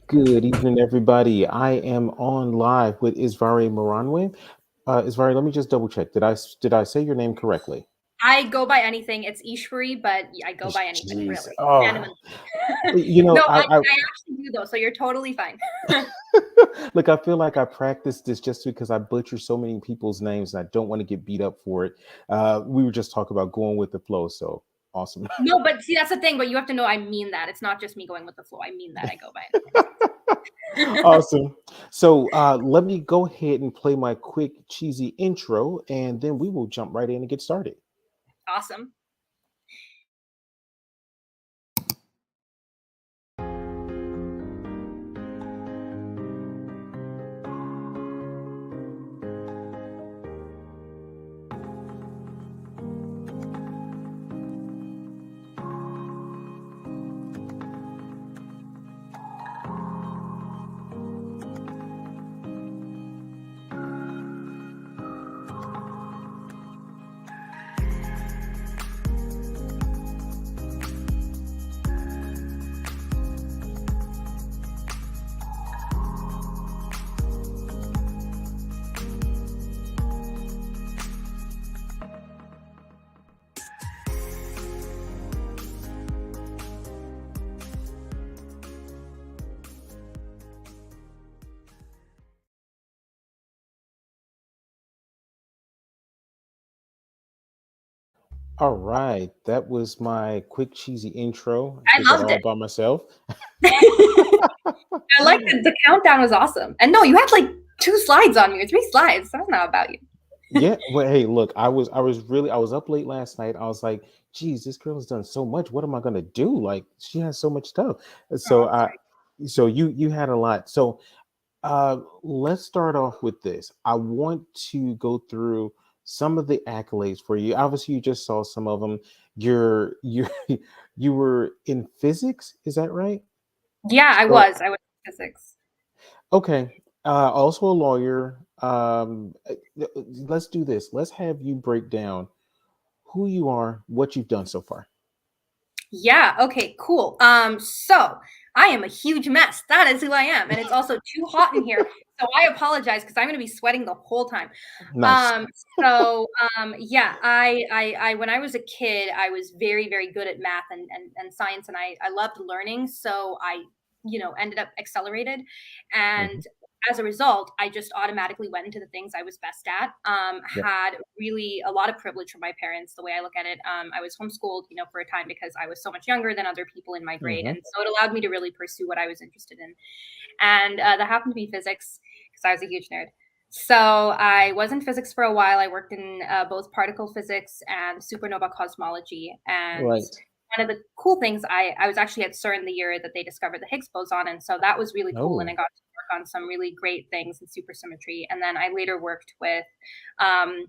Good evening, everybody. I am on live with Isvare Maranwe. Isvari, let me just double check. Did I say your name correctly? I go by anything. It's Ishvari, but I go by anything Jeez. really. Oh, Randomly. you know, No, I, I I actually do though, so you're totally fine. look. I feel like I practiced this just because I butcher so many people's names, and I don't want to get beat up for it. We were just talking about going with the flow, so awesome. No, but see, that's the thing. But you have to know I mean that. It's not just me going with the flow. I mean that I go by anything. Awesome. So let me go ahead and play my quick cheesy intro, and then we will jump right in and get started. Awesome. All right, that was my quick cheesy intro. I I did that loved all it. by myself. I like the countdown was awesome. And no, you had like 2 slides on you, or 3 slides. I don't know about you. Yeah, well, hey, look, I was up late last night. I was like, geez, this girl has done so much. What am I gonna do? Like, she has so much stuff. So Oh, I sorry. so you had a lot. So let's start off with this. I want to go through some of the accolades for you. Obviously, you just saw some of them. You you were in physics, is that right? Yeah, I So was. I was in physics. okay. Also a lawyer. Let's do this. Let's have you break down who you are, what you've done so far. Yeah, okay, cool. So I am a huge mess. That is who I am. And it's also too hot in here. So I apologize because I'm gonna be sweating the whole time. Nice. Um, yeah, when I was a kid, I was very, very good at math and science, and I loved learning. So I, ended up accelerated. And Mhm. as a result, I just automatically went into the things I was best at. Yep. Had really a lot of privilege from my parents, the way I look at it. I was homeschooled, for a time because I was so much younger than other people in my grade. Mhm. And so it allowed me to really pursue what I was interested in. And that happened to be physics because I was a huge nerd. So I was in physics for a while. I worked in both particle physics and supernova cosmology. And Right. one of the cool things, I was actually at CERN the year that they discovered the Higgs boson. And so that was really cool. And I Oh. got to work on some really great things in supersymmetry. And then I later worked with um,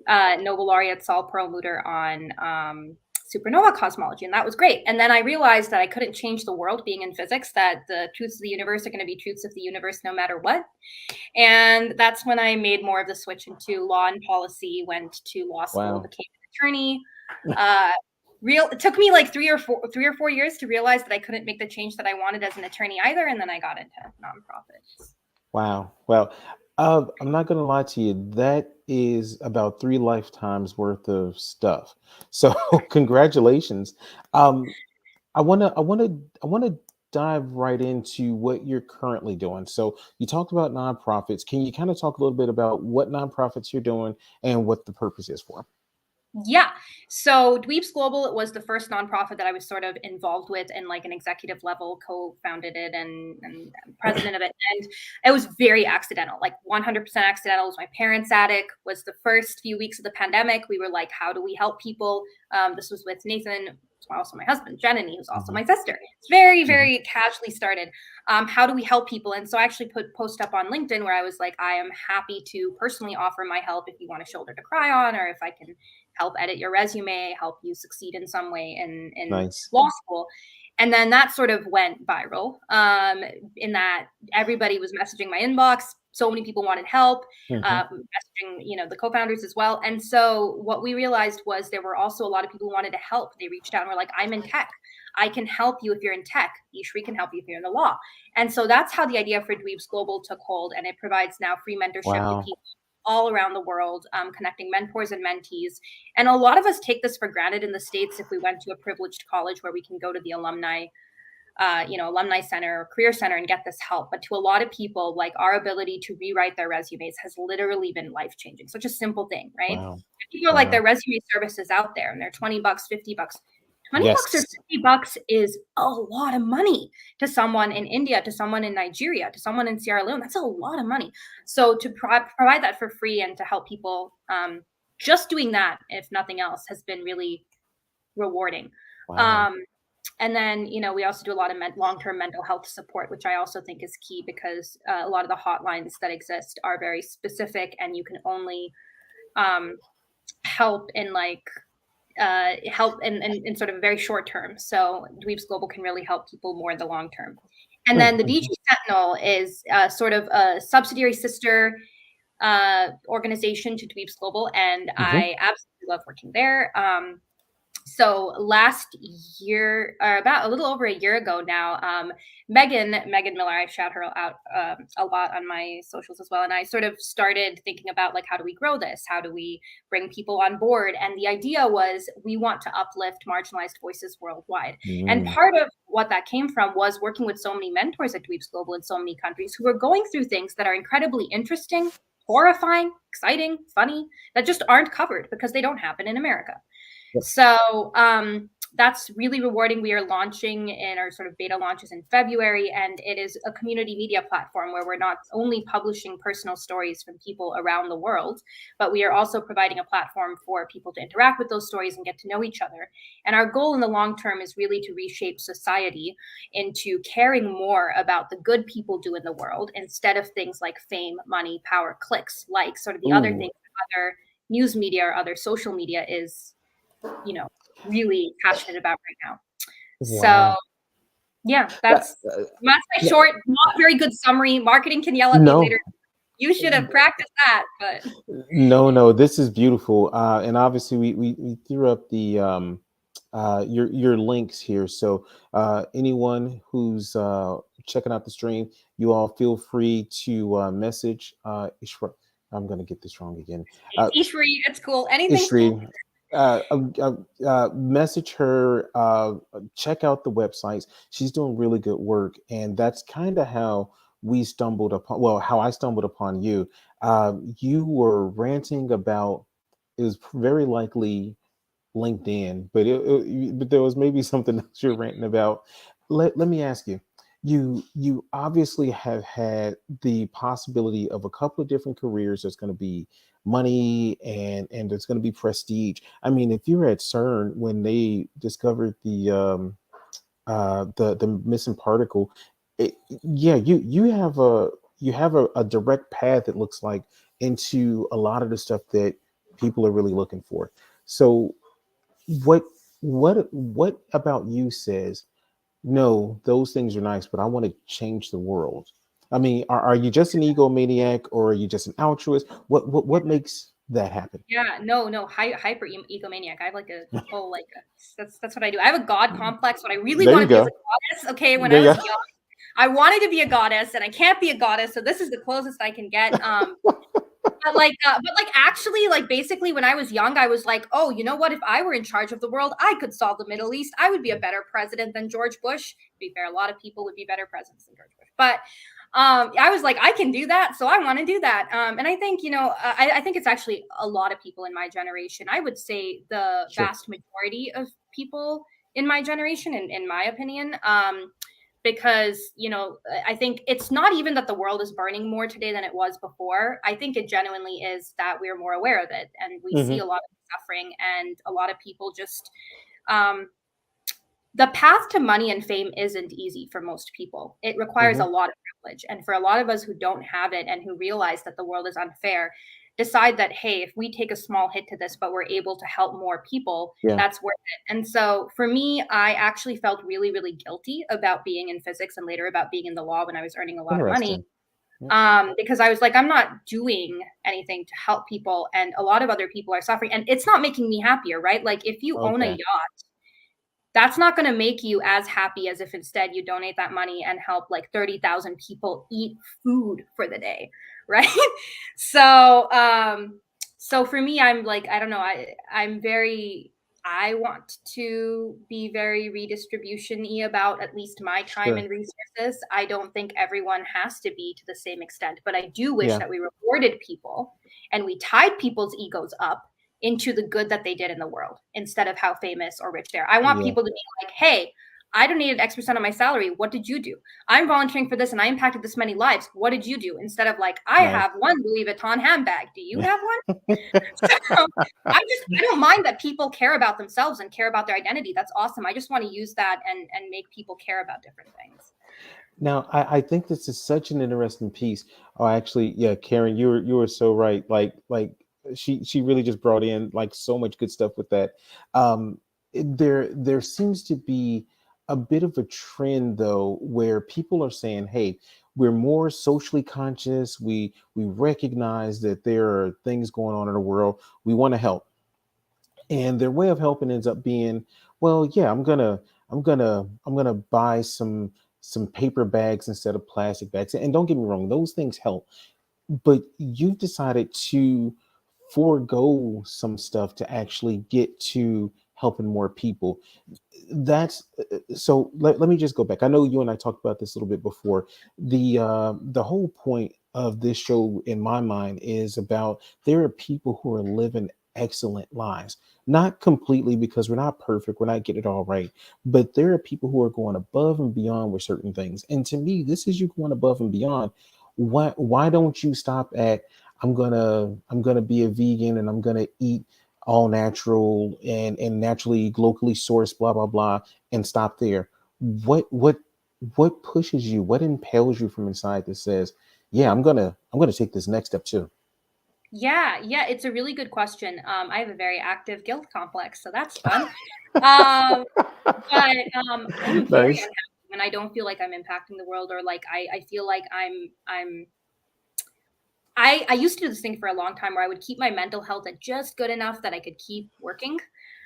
Nobel laureate Saul Perlmutter on supernova cosmology, and that was great. And then I realized that I couldn't change the world being in physics, that the truths of the universe are going to be truths of the universe no matter what. And that's when I made more of the switch into law and policy, went to law school, Wow. became an attorney. Uh, it took me like 3 or 4 years to realize that I couldn't make the change that I wanted as an attorney either. And then I got into nonprofits. Wow. Well, I'm not gonna lie to you. That is about three lifetimes worth of stuff. So congratulations. Um, I wanna dive right into what you're currently doing. So you talked about nonprofits. Can you kind of talk a little bit about what nonprofits you're doing and what the purpose is for 'em? Yeah. So Dweebs Global was the first nonprofit that I was sort of involved with in like an executive level, co-founded it and president of it. And it was very accidental, like 100% accidental. It was my parents' attic, was the first few weeks of the pandemic. We were like, how do we help people? This was with Nathan, also my husband, Jen, and he was also Mhm. my sister. It's very, Mhm. very casually started. How do we help people? And so I actually put post up on LinkedIn where I was like, I am happy to personally offer my help if you want a shoulder to cry on, or if I can help edit your resume, help you succeed in some way in Nice. law school. And then that sort of went viral, in that everybody was messaging my inbox. So many people wanted help, Mhm. messaging, the co-founders as well. And so what we realized was there were also a lot of people who wanted to help. They reached out and were like, I'm in tech. I can help you if you're in tech. Isvari can help you if you're in the law. And so that's how the idea for Dweebs Global took hold. And it provides now free mentorship to Wow. people all around the world, connecting mentors and mentees. And a lot of us take this for granted in the States if we went to a privileged college where we can go to the alumni alumni center or career center and get this help. But to a lot of people, like, our ability to rewrite their resumes has literally been life changing. Such a simple thing, right? Wow. People like Wow. their resume services out there and they're $20, $50. $20 or Yes. $50 is a lot of money to someone in India, to someone in Nigeria, to someone in Sierra Leone. That's a lot of money. So to provide that for free and to help people, just doing that, if nothing else, has been really rewarding. Wow. Um, and then, we also do a lot of long-term mental health support, which I also think is key because a lot of the hotlines that exist are very specific, and you can only help in sort of a very short term. So Dweebs Global can really help people more in the long term. And then the DG Sentinel is sort of a subsidiary sister organization to Dweebs Global, and Mhm. I absolutely love working there. So last year, or about a little over a year ago now, Megan Miller, I shout her out a lot on my socials as well. And I sort of started thinking about, like, how do we grow this? How do we bring people on board? And the idea was, we want to uplift marginalized voices worldwide. And Mm. part of what that came from was working with so many mentors at Dweebs Global in so many countries who are going through things that are incredibly interesting, horrifying, exciting, funny, that just aren't covered because they don't happen in America. Yep. So that's really rewarding. We are launching in our sort of beta launches in February, and it is a community media platform where we're not only publishing personal stories from people around the world, but we are also providing a platform for people to interact with those stories and get to know each other. And our goal in the long term is really to reshape society into caring more about the good people do in the world, instead of things like fame, money, power, clicks, like sort of the other Ooh. things that other news media or other social media is really passionate about right now. So Wow. yeah, Yeah. that's my Yeah. short, not very good summary. Marketing can yell at me later. No. You should have practiced that, but No, no, this is beautiful. And obviously we threw up the your links here. So anyone who's checking out the stream, you all feel free to message I'm gonna get this wrong again. Uh Isvari, it's cool. Anything's cool. Ishri, message her, check out the websites. She's doing really good work. And that's kind of how we stumbled upon, well, how I stumbled upon you. You were ranting about, it was very likely LinkedIn, but but there was maybe something else you're ranting about. Let me ask you. You obviously have had the possibility of a couple of different careers. There's going to be money and there's going to be prestige. I mean, if you're at CERN when they discovered the missing particle, yeah, you have a direct path, it looks like, into a lot of the stuff that people are really looking for. So what what about you says, no, those things are nice, but I want to change the world? I mean, are you just an egomaniac, or are you just an altruist? What makes that happen? Yeah, no, hyper egomaniac. I have like a whole that's what I do. I have a god complex. What I really There want you to be is go. a goddess. Okay, when There I you was go. young, I wanted to be a goddess, and I can't be a goddess, so this is the closest I can get. But actually, like, basically, when I was young, I was like, oh, you know what? If I were in charge of the world, I could solve the Middle East. I would be a better president than George Bush. To be fair, a lot of people would be better presidents than George Bush. But I was like, I can do that, so I want to do that. And I think, I think it's actually a lot of people in my generation. I would say the Sure. vast majority of people in my generation, in my opinion. Because I think it's not even that the world is burning more today than it was before. I think it genuinely is that we're more aware of it, and we see Hmm. a lot of suffering, and a lot of people just um, the path to money and fame isn't easy for most people. It requires a Hmm. lot of privilege, and for a lot of us who don't have it and who realize that the world is unfair, decide that, hey, if we take a small hit to this but we're able to help more people, Yeah. that's worth it. And so for me, I actually felt really, really guilty about being in physics and later about being in the law when I was earning a lot of money, Interesting. Yeah. because I was like, I'm not doing anything to help people, and a lot of other people are suffering, and it's not making me happier, right? Like, if you own a Okay. yacht, that's not going to make you as happy as if instead you donate that money and help like 30,000 people eat food for the day, right? So so for me, I'm like, I don't know, I want to be very redistribution-y about at least my time Sure. and resources. I don't think everyone has to be to the same extent, but I do wish Yeah. that we rewarded people and we tied people's egos up into the good that they did in the world instead of how famous or rich they are. I want Yeah. people to be like, hey, I donated X% of my salary. What did you do? I'm volunteering for this and I impacted this many lives. What did you do? Instead of like, I Nice. have one Louis Vuitton handbag. Do you have one? So I don't mind that people care about themselves and care about their identity. That's awesome. I just want to use that and make people care about different things. Now, I think this is such an interesting piece. Oh, actually, yeah, Karen, you were so right. She really just brought in like so much good stuff with that. There seems to be a bit of a trend though, where people are saying, "Hey, we're more socially conscious. We recognize that there are things going on in the world. We want to help." And their way of helping ends up being, well, yeah, I'm gonna buy some paper bags instead of plastic bags. And don't get me wrong, those things help, but you've decided to forego some stuff to actually get to helping more people. That's so let me just go back. I know you and I talked about this a little bit before. The whole point of this show in my mind is about there are people who are living excellent lives, not completely, because we're not perfect, we're not getting it all right, but there are people who are going above and beyond with certain things. And to me, this is you going above and beyond. Why don't you stop at, I'm gonna be a vegan and I'm gonna eat all natural and naturally locally sourced, blah blah blah, and stop there? What pushes you? What impels you from inside that says, yeah, I'm gonna take this next step too? Yeah, it's a really good question. I have a very active guilt complex, so that's fun. Um, but I'm very Nice. unhappy when I don't feel like I'm impacting the world, or like I feel like I used to do this thing for a long time where I would keep my mental health at just good enough that I could keep working.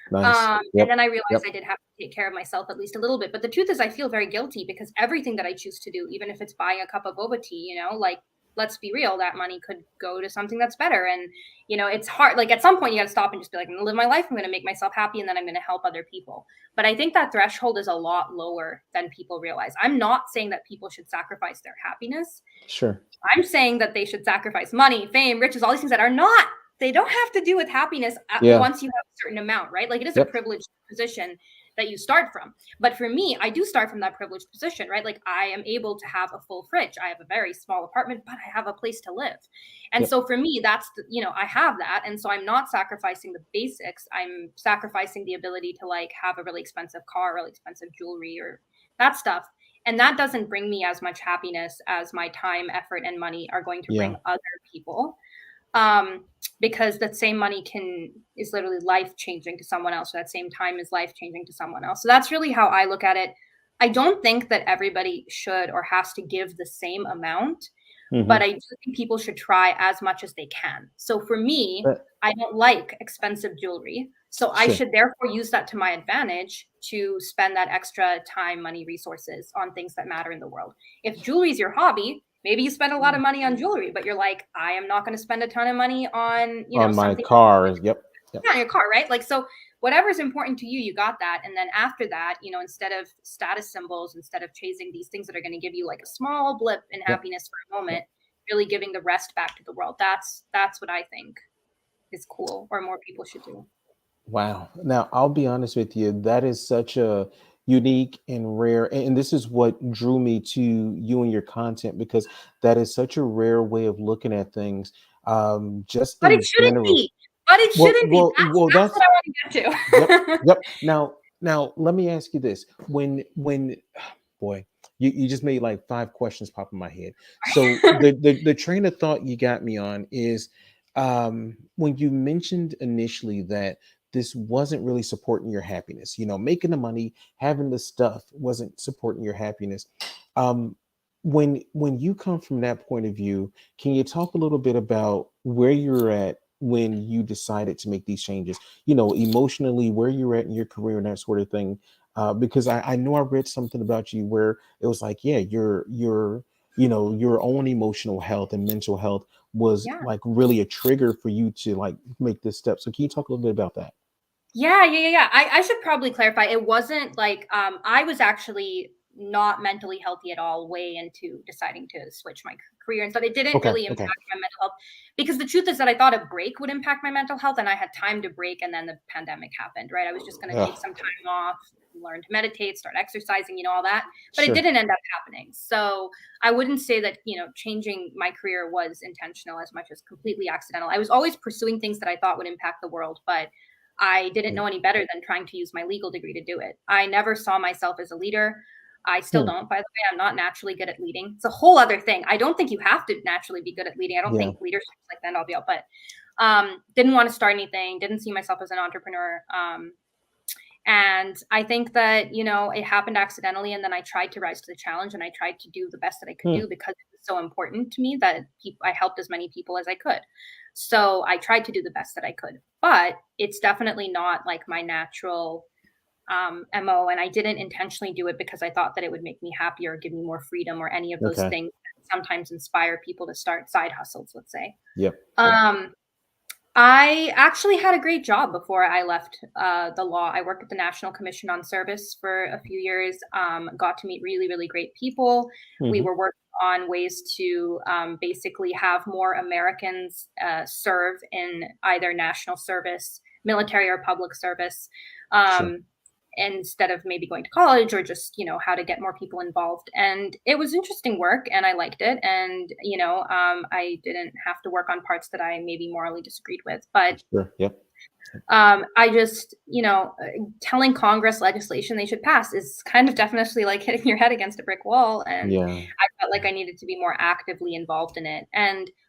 Nice. And Yep. then I realized Yep. I did have to take care of myself at least a little bit. But the truth is, I feel very guilty because everything that I choose to do, even if it's buying a cup of boba tea, like, let's be real, that money could go to something that's better. And, it's hard. Like, at some point, you got to stop and just be like, I'm going to live my life. I'm going to make myself happy. And then I'm going to help other people. But I think that threshold is a lot lower than people realize. I'm not saying that people should sacrifice their happiness. Sure. I'm saying that they should sacrifice money, fame, riches, all these things that are not, they don't have to do with happiness Yeah. once you have a certain amount, right? Like, it is a Yep. privileged position that you start from. But for me, I do start from that privileged position, right? Like, I am able to have a full fridge. I have a very small apartment, but I have a place to live. And Yep. so for me, I have that. And so I'm not sacrificing the basics. I'm sacrificing the ability to like have a really expensive car, really expensive jewelry, or that stuff. And that doesn't bring me as much happiness as my time, effort, and money are going to bring Yeah. other people. Um, because that same money is literally life changing to someone else. Or that same time is life changing to someone else. So that's really how I look at it. I don't think that everybody should or has to give the same amount, but Hmm. I do think people should try as much as they can. So for me, Uh, I don't like expensive jewelry. So I sure. should therefore use that to my advantage to spend that extra time, money, resources on things that matter in the world. If jewelry is your hobby, maybe you spend a lot of money on jewelry, but you're like, I am not going to spend a ton of money on, On my something car. Yep. Yep. on your car, right? Like, so whatever's important to you, you got that. And then after that, instead of status symbols, instead of chasing these things that are going to give you like a small blip in Yep. happiness for a moment, Yep. really giving the rest back to the world. That's what I think is cool, or more people should do. Wow. Now, I'll be honest with you, that is such a unique and rare, and this is what drew me to you and your content, because that is such a rare way of looking at things. Just But it in shouldn't general. be. But it Well, shouldn't be. well, well, That's what that's I want to yep, get to. yep. Now, let me ask you this: when, boy, you just made like five questions pop in my head. So the train of thought you got me on is, when you mentioned initially that this wasn't really supporting your happiness. Making the money, having the stuff wasn't supporting your happiness. Um, when you come from that point of view, can you talk a little bit about where you're at when you decided to make these changes? Emotionally, where you're at in your career and that sort of thing. Because I know I read something about you where it was like, yeah, your own emotional health and mental health was Yeah. like really a trigger for you to like make this step. So can you talk a little bit about that? Yeah. I should probably clarify. It wasn't like I was actually not mentally healthy at all way into deciding to switch my career and stuff. It didn't Okay, really impact okay. my mental health because the truth is that I thought a break would impact my mental health and I had time to break and then the pandemic happened, right? I was just going to take Ugh, some time off, learn to meditate, start exercising, all that. But it sure. didn't end up happening. So I wouldn't say that, changing my career was intentional as much as completely accidental. I was always pursuing things that I thought would impact the world, but I didn't Yeah. know any better than trying to use my legal degree to do it. I never saw myself as a leader. I still Hmm. don't, by the way. I'm not naturally good at leading. It's a whole other thing. I don't think you have to naturally be good at leading. I don't Yeah. think leadership is like the end all be all, but didn't want to start anything, didn't see myself as an entrepreneur. And I think that, it happened accidentally. And then I tried to rise to the challenge and I tried to do the best that I could Hmm. do because it was so important to me that I helped as many people as I could. So I tried to do the best that I could, but it's definitely not like my natural MO. And I didn't intentionally do it because I thought that it would make me happier or give me more freedom or any of those Okay. things that sometimes inspire people to start side hustles, let's say. Yep. Yep. Um, I actually had a great job before I left the law. I worked at the National Commission on Service for a few years, got to meet really, really great people. We Hmm. were working on ways to basically have more Americans serve in either national service, military, or public service. Sure. Um, instead of maybe going to college or just how to get more people involved, and it was interesting work and I liked it, and I didn't have to work on parts that I maybe morally disagreed with, but Sure. Yep. I just, telling Congress legislation they should pass is kind of definitely like hitting your head against a brick wall. And Yeah. I felt like I needed to be more actively involved in it.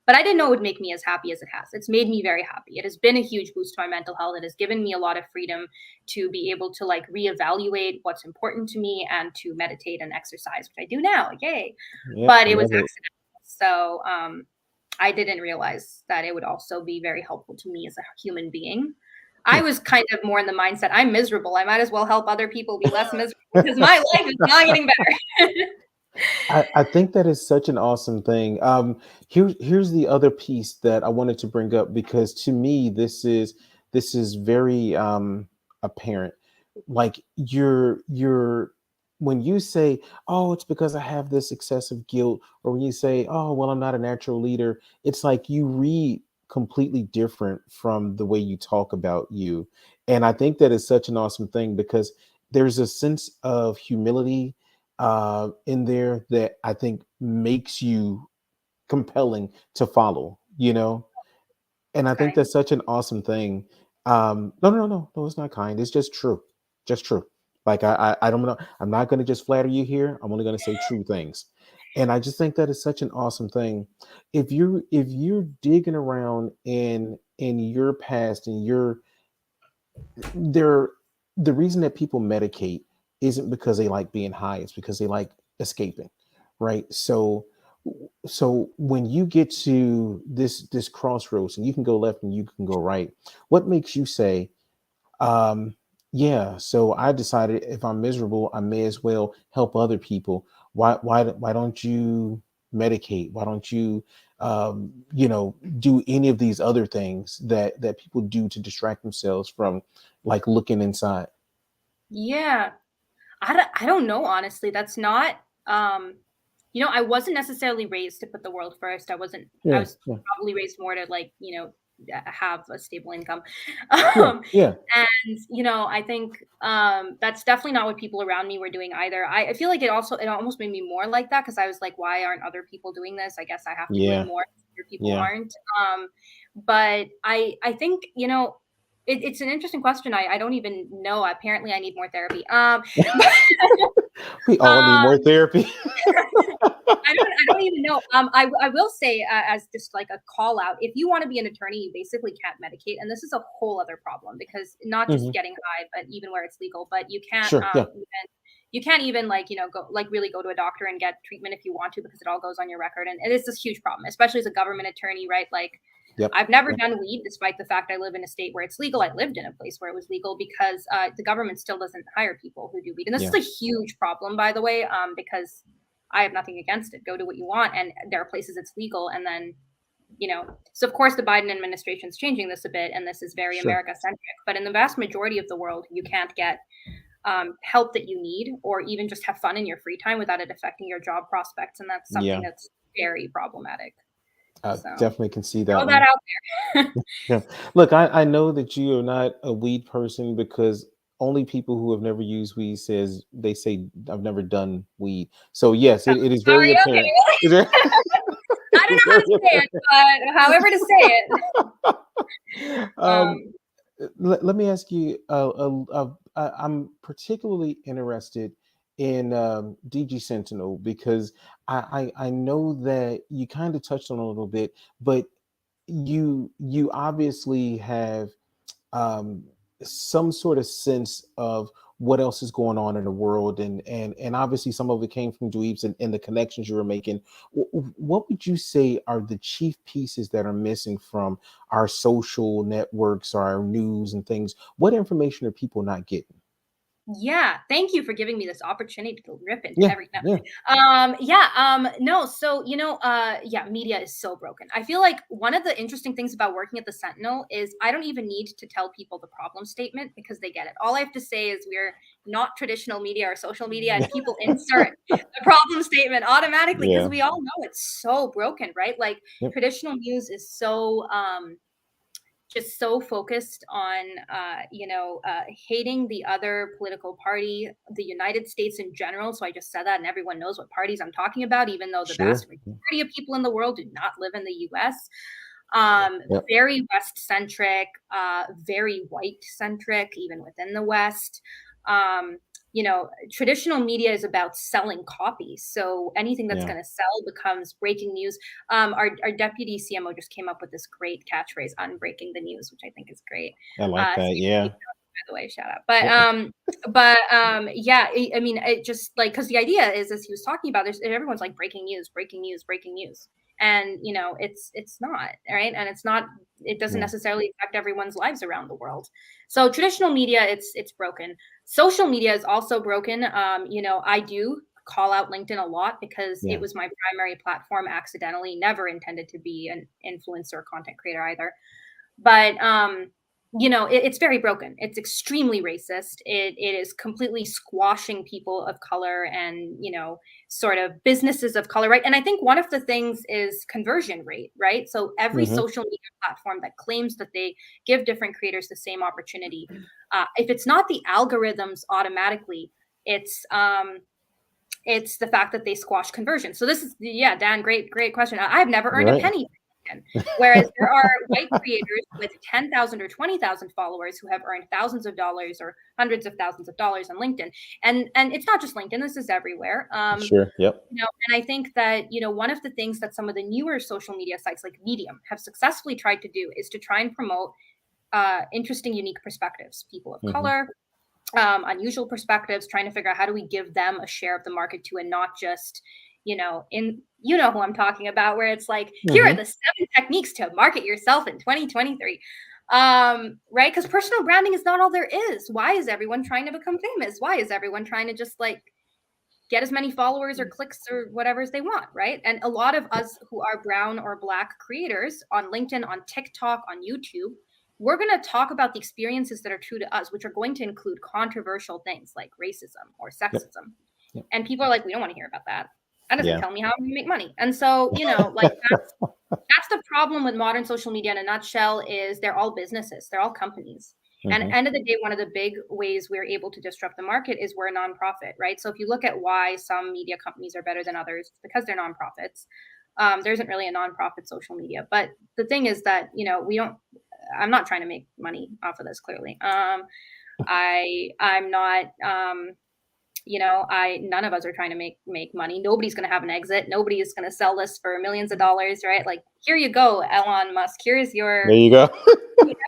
But I didn't know it would make me as happy as it has. It's made me very happy. It has been a huge boost to my mental health. It has given me a lot of freedom to be able to like reevaluate what's important to me and to meditate and exercise, which I do now. Yay. Yep. But I it was love it. accidental. So, I didn't realize that it would also be very helpful to me as a human being. I was kind of more in the mindset, I'm miserable. I might as well help other people be less miserable because my life is not getting better. I think that is such an awesome thing. Here's the other piece that I wanted to bring up because to me this is very apparent. Like you're when you say, "Oh, it's because I have this excessive guilt," or when you say, "Oh, well, I'm not a natural leader," it's like you read completely different from the way you talk about you. And I think that is such an awesome thing because there's a sense of humility in there that I think makes you compelling to follow, And I think Okay. that's such an awesome thing. No, no, no, no, no, it's not kind. It's just true. Just true. Like I don't know. I'm not gonna just flatter you here. I'm only gonna say true things. And I just think that is such an awesome thing. If you're digging around in your past and your there the reason that people medicate isn't because they like being high, it's because they like escaping, right? So when you get to this crossroads and you can go left and you can go right, what makes you say, um yeah, so I decided if I'm miserable I may as well help other people. Why don't you medicate? Why don't you do any of these other things that people do to distract themselves from like looking inside? Yeah. I don't know, honestly. That's not, I wasn't necessarily raised to put the world first. I Yeah, was yeah, probably raised more to like, have a stable income. yeah, Um, yeah, and, I think that's definitely not what people around me were doing either. I feel like it almost made me more like that because I was like, why aren't other people doing this? I guess I have to do it yeah, more. Other people yeah. aren't. But I think, it's an interesting question. I don't even know. Apparently I need more therapy. We all need Uh, more therapy. I don't even know. I will say, as just like a call out, if you want to be an attorney, you basically can't medicate, and this is a whole other problem because not just Mhm. getting high, but even where it's legal, but Sure, yeah. you can't even like go like really go to a doctor and get treatment if you want to because it all goes on your record, and it is this huge problem, especially as a government attorney, right? Like Yep. I've never Yep. done weed, despite the fact I live in a state where it's legal. I lived in a place where it was legal because the government still doesn't hire people who do weed. And this is Yeah. a huge problem, by the way, because I have nothing against it. Go do what you want. And there are places it's legal. And then, so of course the Biden administration is changing this a bit, and this is very Sure. America centric. But in the vast majority of the world, you can't get help that you need, or even just have fun in your free time without it affecting your job prospects. And that's something Yeah. that's very problematic. I So definitely can see throw that that one. out there. Yeah. Look, I know that you are not a weed person because only people who have never used weed they say I've never done weed. So yes, it is very Sorry, apparent. okay. It's very, I don't it's know how to very say it, but however to say it. apparent. Um, Let me ask you. I'm particularly interested in DG Sentinel because I know that you kind of touched on it a little bit, but you obviously have um, some sort of sense of what else is going on in the world, and obviously some of it came from Dweebs and the connections you were making. What would you say are the chief pieces that are missing from our social networks, our news and things? What information are people not getting? yeah, thank you for giving me this opportunity to rip into Yeah, everything. yeah, No, so yeah, media is so broken. I feel like one of the interesting things about working at the Sentinel is I don't even need to tell people the problem statement because they get it. All I have to say is we're not traditional media or social media, and people insert the problem statement automatically because yeah, we all know it's so broken, right? Like yep, traditional news is so just so focused on hating the other political party, the United States in general. So I just said that, and everyone knows what parties I'm talking about, even though the sure, vast majority of people in the world do not live in the US. yep, Very West centric, very white centric, even within the West. um, Traditional media is about selling copies, so anything that's yeah, going to sell becomes breaking news. Our deputy CMO just came up with this great catchphrase, "unbreaking the news," which I think is great. I like that. Steve, Yeah, by the way, shout out. Yeah, I mean, it just like because the idea is, as he was talking about, there's everyone's like breaking news, breaking news, breaking news, and it's not right, and it's not. It doesn't yeah, necessarily affect everyone's lives around the world. So traditional media, it's broken. Social media is also broken. I do call out LinkedIn a lot because it yeah, was my primary platform accidentally, never intended to be an influencer or content creator either. But it's very broken. It's extremely racist. It is completely squashing people of color and sort of businesses of color, right? And I think one of the things is conversion rate, right? So every hmm, social media platform that claims that they give different creators the same opportunity, if it's not the algorithms automatically, it's it's the fact that they squash conversion. So this is, yeah, Dan, great question. I've never earned a right, penny. Whereas there are white creators with 10,000 or 20,000 followers who have earned thousands of dollars or hundreds of thousands of dollars on LinkedIn. And it's not just LinkedIn, this is everywhere. sure, yep, And I think that, one of the things that some of the newer social media sites like Medium have successfully tried to do is to try and promote interesting, unique perspectives, people of hmm, color, unusual perspectives, trying to figure out how do we give them a share of the market too, and not just, who I'm talking about, where it's like, here are hmm, the 7 techniques to market yourself in 2023. Right? Because personal branding is not all there is. Why is everyone trying to become famous? Why is everyone trying to just like get as many followers or clicks or whatever as they want, right? And a lot of us who are brown or black creators on LinkedIn, on TikTok, on YouTube, we're going to talk about the experiences that are true to us, which are going to include controversial things like racism or yep, sexism. yep, And people are like, we don't want to hear about that. That doesn't yeah, tell me how I'm going to make money. And so, like that's the problem with modern social media in a nutshell, is they're all businesses, they're all companies. And at hmm, the end of the day, one of the big ways we're able to disrupt the market is we're a nonprofit, right? So if you look at why some media companies are better than others, it's because they're nonprofits. There isn't really a nonprofit social media. But the thing is that, we don't, I'm not trying to make money off of this, clearly. I'm not, I none of us are trying to make money. Nobody's going to have an exit. Nobody is going to sell this for millions of dollars, right? Like, here you go, Elon Musk. Here's there your, you go.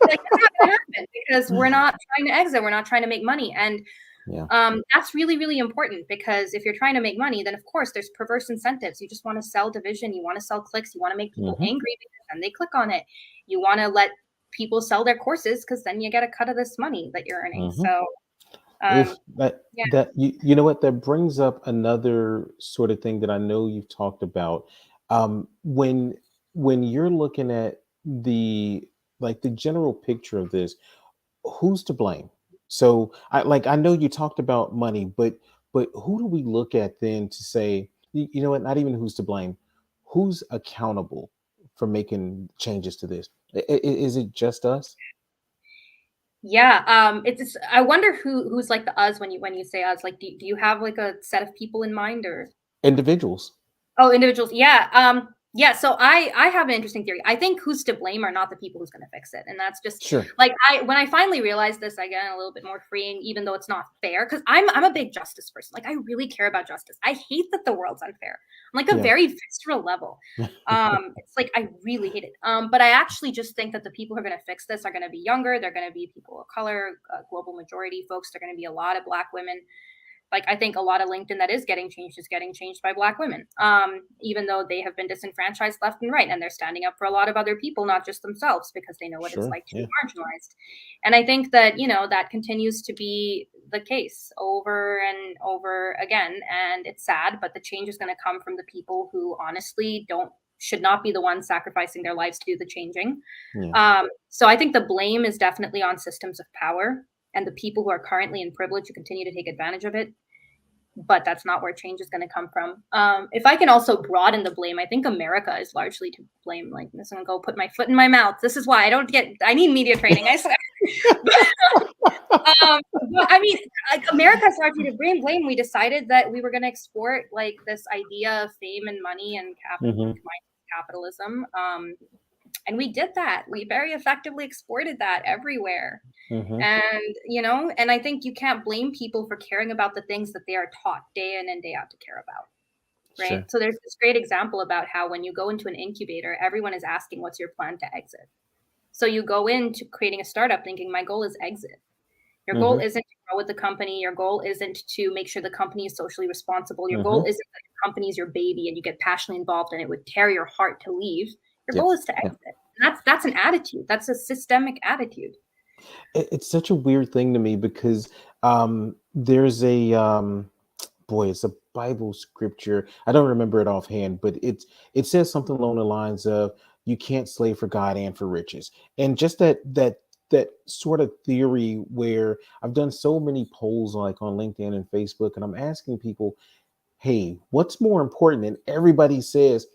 like, that's not going to happen because we're not trying to exit. We're not trying to make money. And Yeah. That's really, really important, because if you're trying to make money, then of course there's perverse incentives. You just want to sell division, you want to sell clicks, you want to make people Hmm. angry because then they click on it. You want to let people sell their courses because then you get a cut of this money that you're earning. Hmm. So If um, yeah. you know what, that brings up another sort of thing that I know you've talked about. When you're looking at the the general picture of this, who's to blame? So I know you talked about money, but who do we look at then to say, you know what, not even who's to blame, who's accountable for making changes to this? Is it just us? Yeah, it's I wonder who's like the us when you say us. Like, do you have like a set of people in mind, or Individuals. oh, individuals? Yeah, yeah. So I have an interesting theory. I think who's to blame are not the people who's going to fix it, and that's just Sure. like I when I finally realized this, I get a little bit more freeing, even though it's not fair. Because I'm a big justice person. Like, I really care about justice. I hate that the world's unfair on like a Yeah. very visceral level. It's like I really hate it. But I actually just think that the people who are going to fix this are going to be younger. They're going to be people of color, global majority folks. They're going to be a lot of Black women. Like, I think a lot of LinkedIn that is getting changed by Black women, even though they have been disenfranchised left and right, and they're standing up for a lot of other people, not just themselves, because they know what it's Sure. like to be Yeah. marginalized. And I think that that continues to be the case over and over again, and it's sad, but the change is going to come from the people who honestly don't should not be the ones sacrificing their lives to do the changing. Yeah. So I think the blame is definitely on systems of power and the people who are currently in privilege who continue to take advantage of it. But that's not where change is going to come from. If I can also broaden the blame, I think America is largely to blame. Like, I'm just going to go put my foot in my mouth. This is why I need media training, I swear. But I mean, like, America's largely to blame. We decided that we were going to export like this idea of fame and money and Hmm. capitalism. And we did that. We very effectively exported that everywhere. Hmm. And I think you can't blame people for caring about the things that they are taught day in and day out to care about. Right. Sure. So there's this great example about how when you go into an incubator, everyone is asking, what's your plan to exit? So you go into creating a startup thinking, my goal is exit. Your goal Hmm. isn't to grow with the company. Your goal isn't to make sure the company is socially responsible. Your goal Hmm. isn't that your company is your baby and you get passionately involved and it would tear your heart to leave. Your Yeah. goal is to Yeah. exit. And that's an attitude. That's a systemic attitude. It's such a weird thing to me because there's a boy, it's a Bible scripture. I don't remember it offhand, but it says something along the lines of you can't slave for God and for riches. And just that sort of theory where I've done so many polls like on LinkedIn and Facebook, and I'm asking people, hey, what's more important? And everybody says,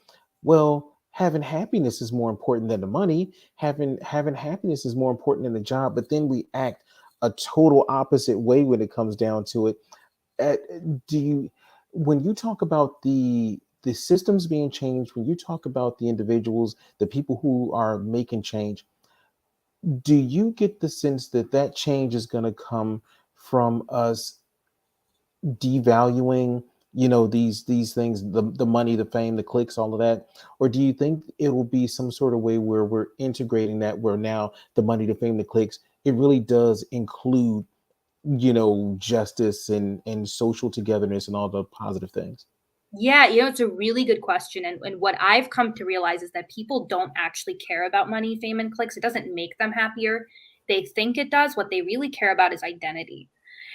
well, having happiness is more important than the money. Having happiness is more important than the job. But then we act a total opposite way when it comes down to it. uh, do you, when you talk about the systems being changed, when you talk about the individuals, the people who are making change, do you get the sense that that change is going to come from us devaluing, these things, the money, the fame, the clicks, all of that? Or do you think it will be some sort of way where we're integrating that, where now the money, the fame, the clicks, it really does include, justice and social togetherness and all the positive things? Yeah, it's a really good question. And what I've come to realize is that people don't actually care about money, fame, and clicks. It doesn't make them happier. They think it does. What they really care about is identity.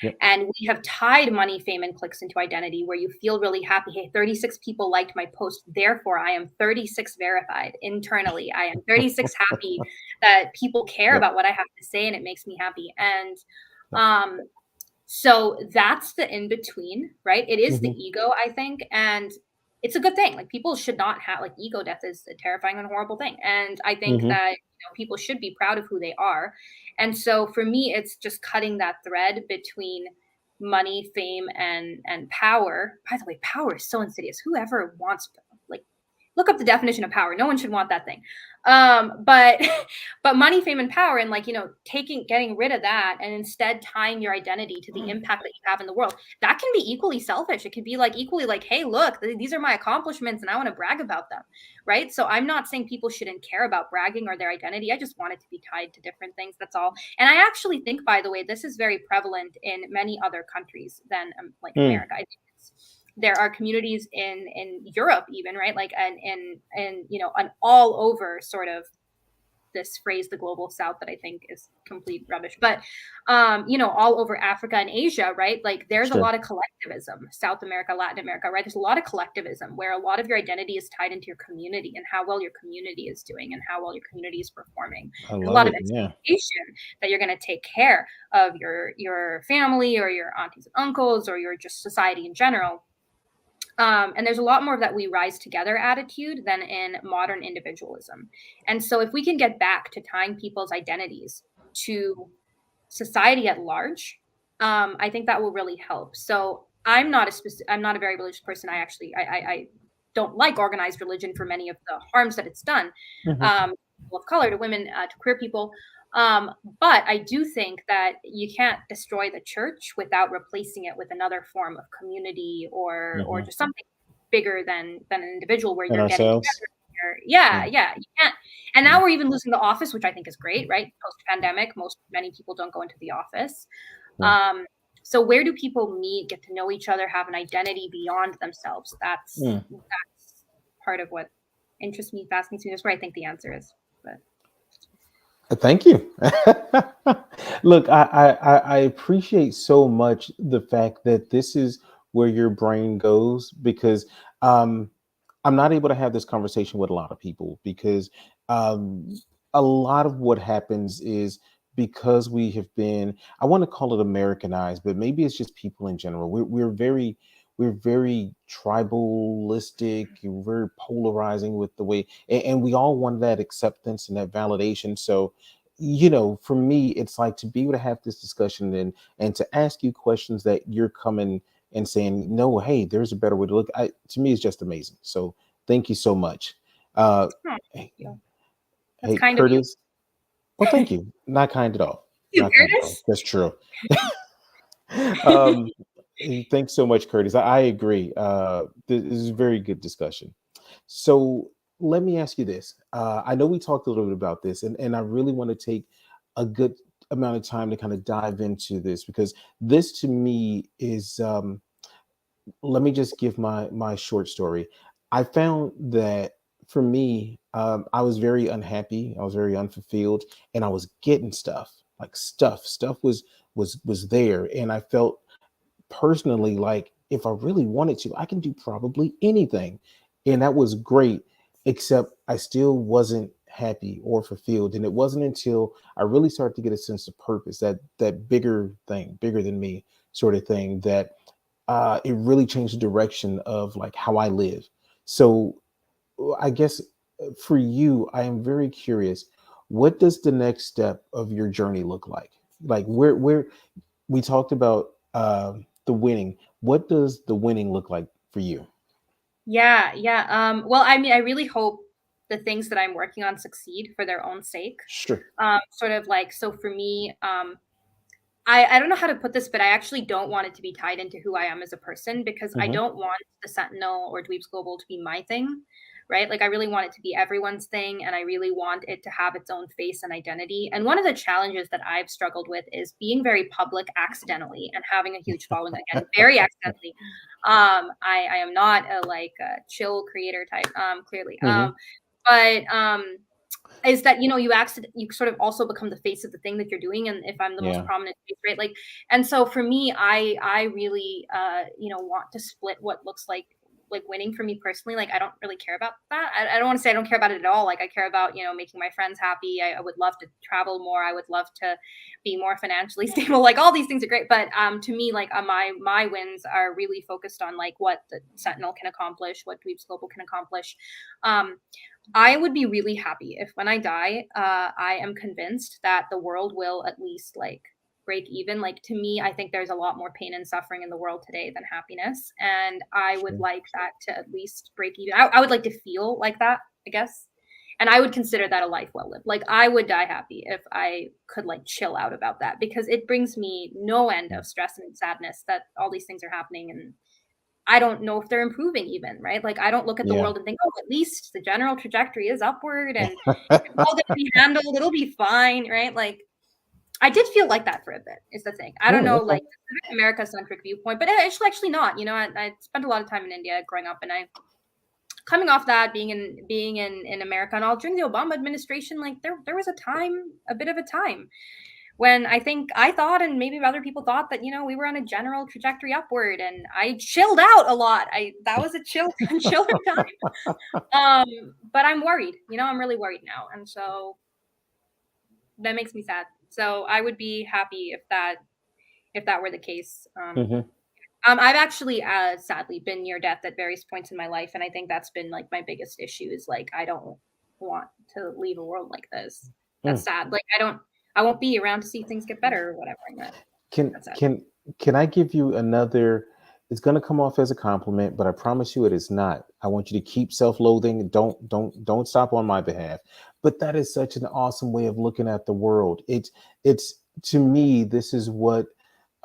Yep. And we have tied money, fame, and clicks into identity where you feel really happy. Hey, 36 people liked my post. Therefore, I am 36 verified internally. I am 36 happy that people care Yep. about what I have to say, and it makes me happy. And Yep. um, so that's the in between, right? It is the Hmm. ego, I think. And it's a good thing. Like, people should not have, like, ego death is a terrifying and horrible thing. And I think Hmm. that people should be proud of who they are. And so for me, it's just cutting that thread between money, fame, and power. By the way, power is so insidious. Whoever wants, like, look up the definition of power. No one should want that thing. But but money, fame, and power, and like, getting rid of that and instead tying your identity to the impact that you have in the world, that can be equally selfish. It could be like equally like, hey, look, these are my accomplishments and I want to brag about them. Right. So I'm not saying people shouldn't care about bragging or their identity. I just want it to be tied to different things. That's all. And I actually think, by the way, this is very prevalent in many other countries than like Mm, America. I think there are communities in Europe even, right? Like, and an all over sort of this phrase, the global south, that I think is complete rubbish, but all over Africa and Asia, right? Like there's a sure. lot of collectivism, South America, Latin America, right? There's a lot of collectivism where a lot of your identity is tied into your community and how well your community is doing and how well your community is performing. I There's a love lot of it. Yeah. expectation that you're going to take care of your family or your aunties and uncles or your just society in general. And there's a lot more of that we rise together attitude than in modern individualism. And so if we can get back to tying people's identities to society at large, I think that will really help. So I'm not a very religious person. I don't like organized religion for many of the harms that it's done. Hmm. People of color, to women, to queer people. But I do think that you can't destroy the church without replacing it with another form of community or Hmm. just something bigger than an individual where And you're getting ourselves. together. Yeah. Yeah, you can't. And Yeah. now we're even losing the office, which I think is great, right? Post pandemic, many people don't go into the office. Yeah. Um, so where do people meet, get to know each other, have an identity beyond themselves? Mm. That's part of what interests me, fascinates me. That's where I think the answer is. But Thank you. Look, I appreciate so much the fact that this is where your brain goes because um, I'm not able to have this conversation with a lot of people because um, a lot of what happens is because we have been, I want to call it Americanized, but maybe it's just people in general. We're very tribalistic, we're very polarizing with the way, and we all want that acceptance and that validation. So, for me, it's like to be able to have this discussion and to ask you questions that you're coming and saying, no, hey, there's a better way to look. To me, it's just amazing. So thank you so much. Uh, oh, hey, yeah, that's hey, kind of you. Curtis. Well, thank you. Not kind at all. You, Not kind at all. Curtis? That's true. um, thanks so much, Curtis. I agree. This is a very good discussion. So let me ask you this. I know we talked a little bit about this, and I really want to take a good amount of time to kind of dive into this because this to me is let me just give my short story. I found that for me, I was very unhappy. I was very unfulfilled, and I was getting stuff like stuff was there, and I felt personally like if I really wanted to, I can do probably anything, and that was great. Except I still wasn't happy or fulfilled, and it wasn't until I really started to get a sense of purpose, that bigger thing, bigger than me, sort of thing, that it really changed the direction of like how I live. So I guess for you, I am very curious. What does the next step of your journey look like? Like where we talked about the winning. What does the winning look like for you? Yeah, yeah. Well, I mean, I really hope the things that I'm working on succeed for their own sake. Sure. Sort of like, so for me, I don't know how to put this, but I actually don't want it to be tied into who I am as a person because I Hmm. don't want the Sentinel or Dweebs Global to be my thing, right? Like I really want it to be everyone's thing, and I really want it to have its own face and identity. And one of the challenges that I've struggled with is being very public accidentally and having a huge following again, very accidentally. I am not a like a chill creator type, clearly. Hmm. But is that you sort of also become the face of the thing that you're doing, and if I'm the most Yeah. prominent face, right? Like, and so for me, I really want to split what looks like winning for me personally. Like I don't really care about that. I don't want to say I don't care about it at all. Like I care about making my friends happy. I would love to travel more. I would love to be more financially stable. Like all these things are great, but to me, like my wins are really focused on like what the Sentinel can accomplish, what Dweebs Global can accomplish. um I would be really happy if when I die, I am convinced that the world will at least like break even. Like, to me, I think there's a lot more pain and suffering in the world today than happiness. And I would Sure. like that to at least break even. I would like to feel like that, I guess. And I would consider that a life well lived. Like, I would die happy if I could like chill out about that, because it brings me no end of stress and sadness that all these things are happening, and I don't know if they're improving even, right? Like, I don't look at the Yeah. world and think, oh, at least the general trajectory is upward and it's all gonna be handled, it'll be fine, right? Like, I did feel like that for a bit, is the thing. I don't Oh, know, okay. like, America-centric viewpoint, but actually not. You know, I spent a lot of time in India growing up, and I coming off that, being in America and all during the Obama administration, like there was a time, a bit of a time when I think I thought, and maybe other people thought, that, you know, we were on a general trajectory upward, and I chilled out a lot. That was a chiller time. But I'm worried. You know, I'm really worried now, and so that makes me sad. So I would be happy if that were the case. Hmm. I've actually, sadly, been near death at various points in my life, and I think that's been like my biggest issue. Is like, I don't want to leave a world like this. That's Mm. sad. Like, I won't be around to see things get better or whatever. And Can that's sad. can can I give you another? It's going to come off as a compliment, but I promise you it is not. I want you to keep self-loathing. Don't stop on my behalf. But that is such an awesome way of looking at the world. It's to me, this is what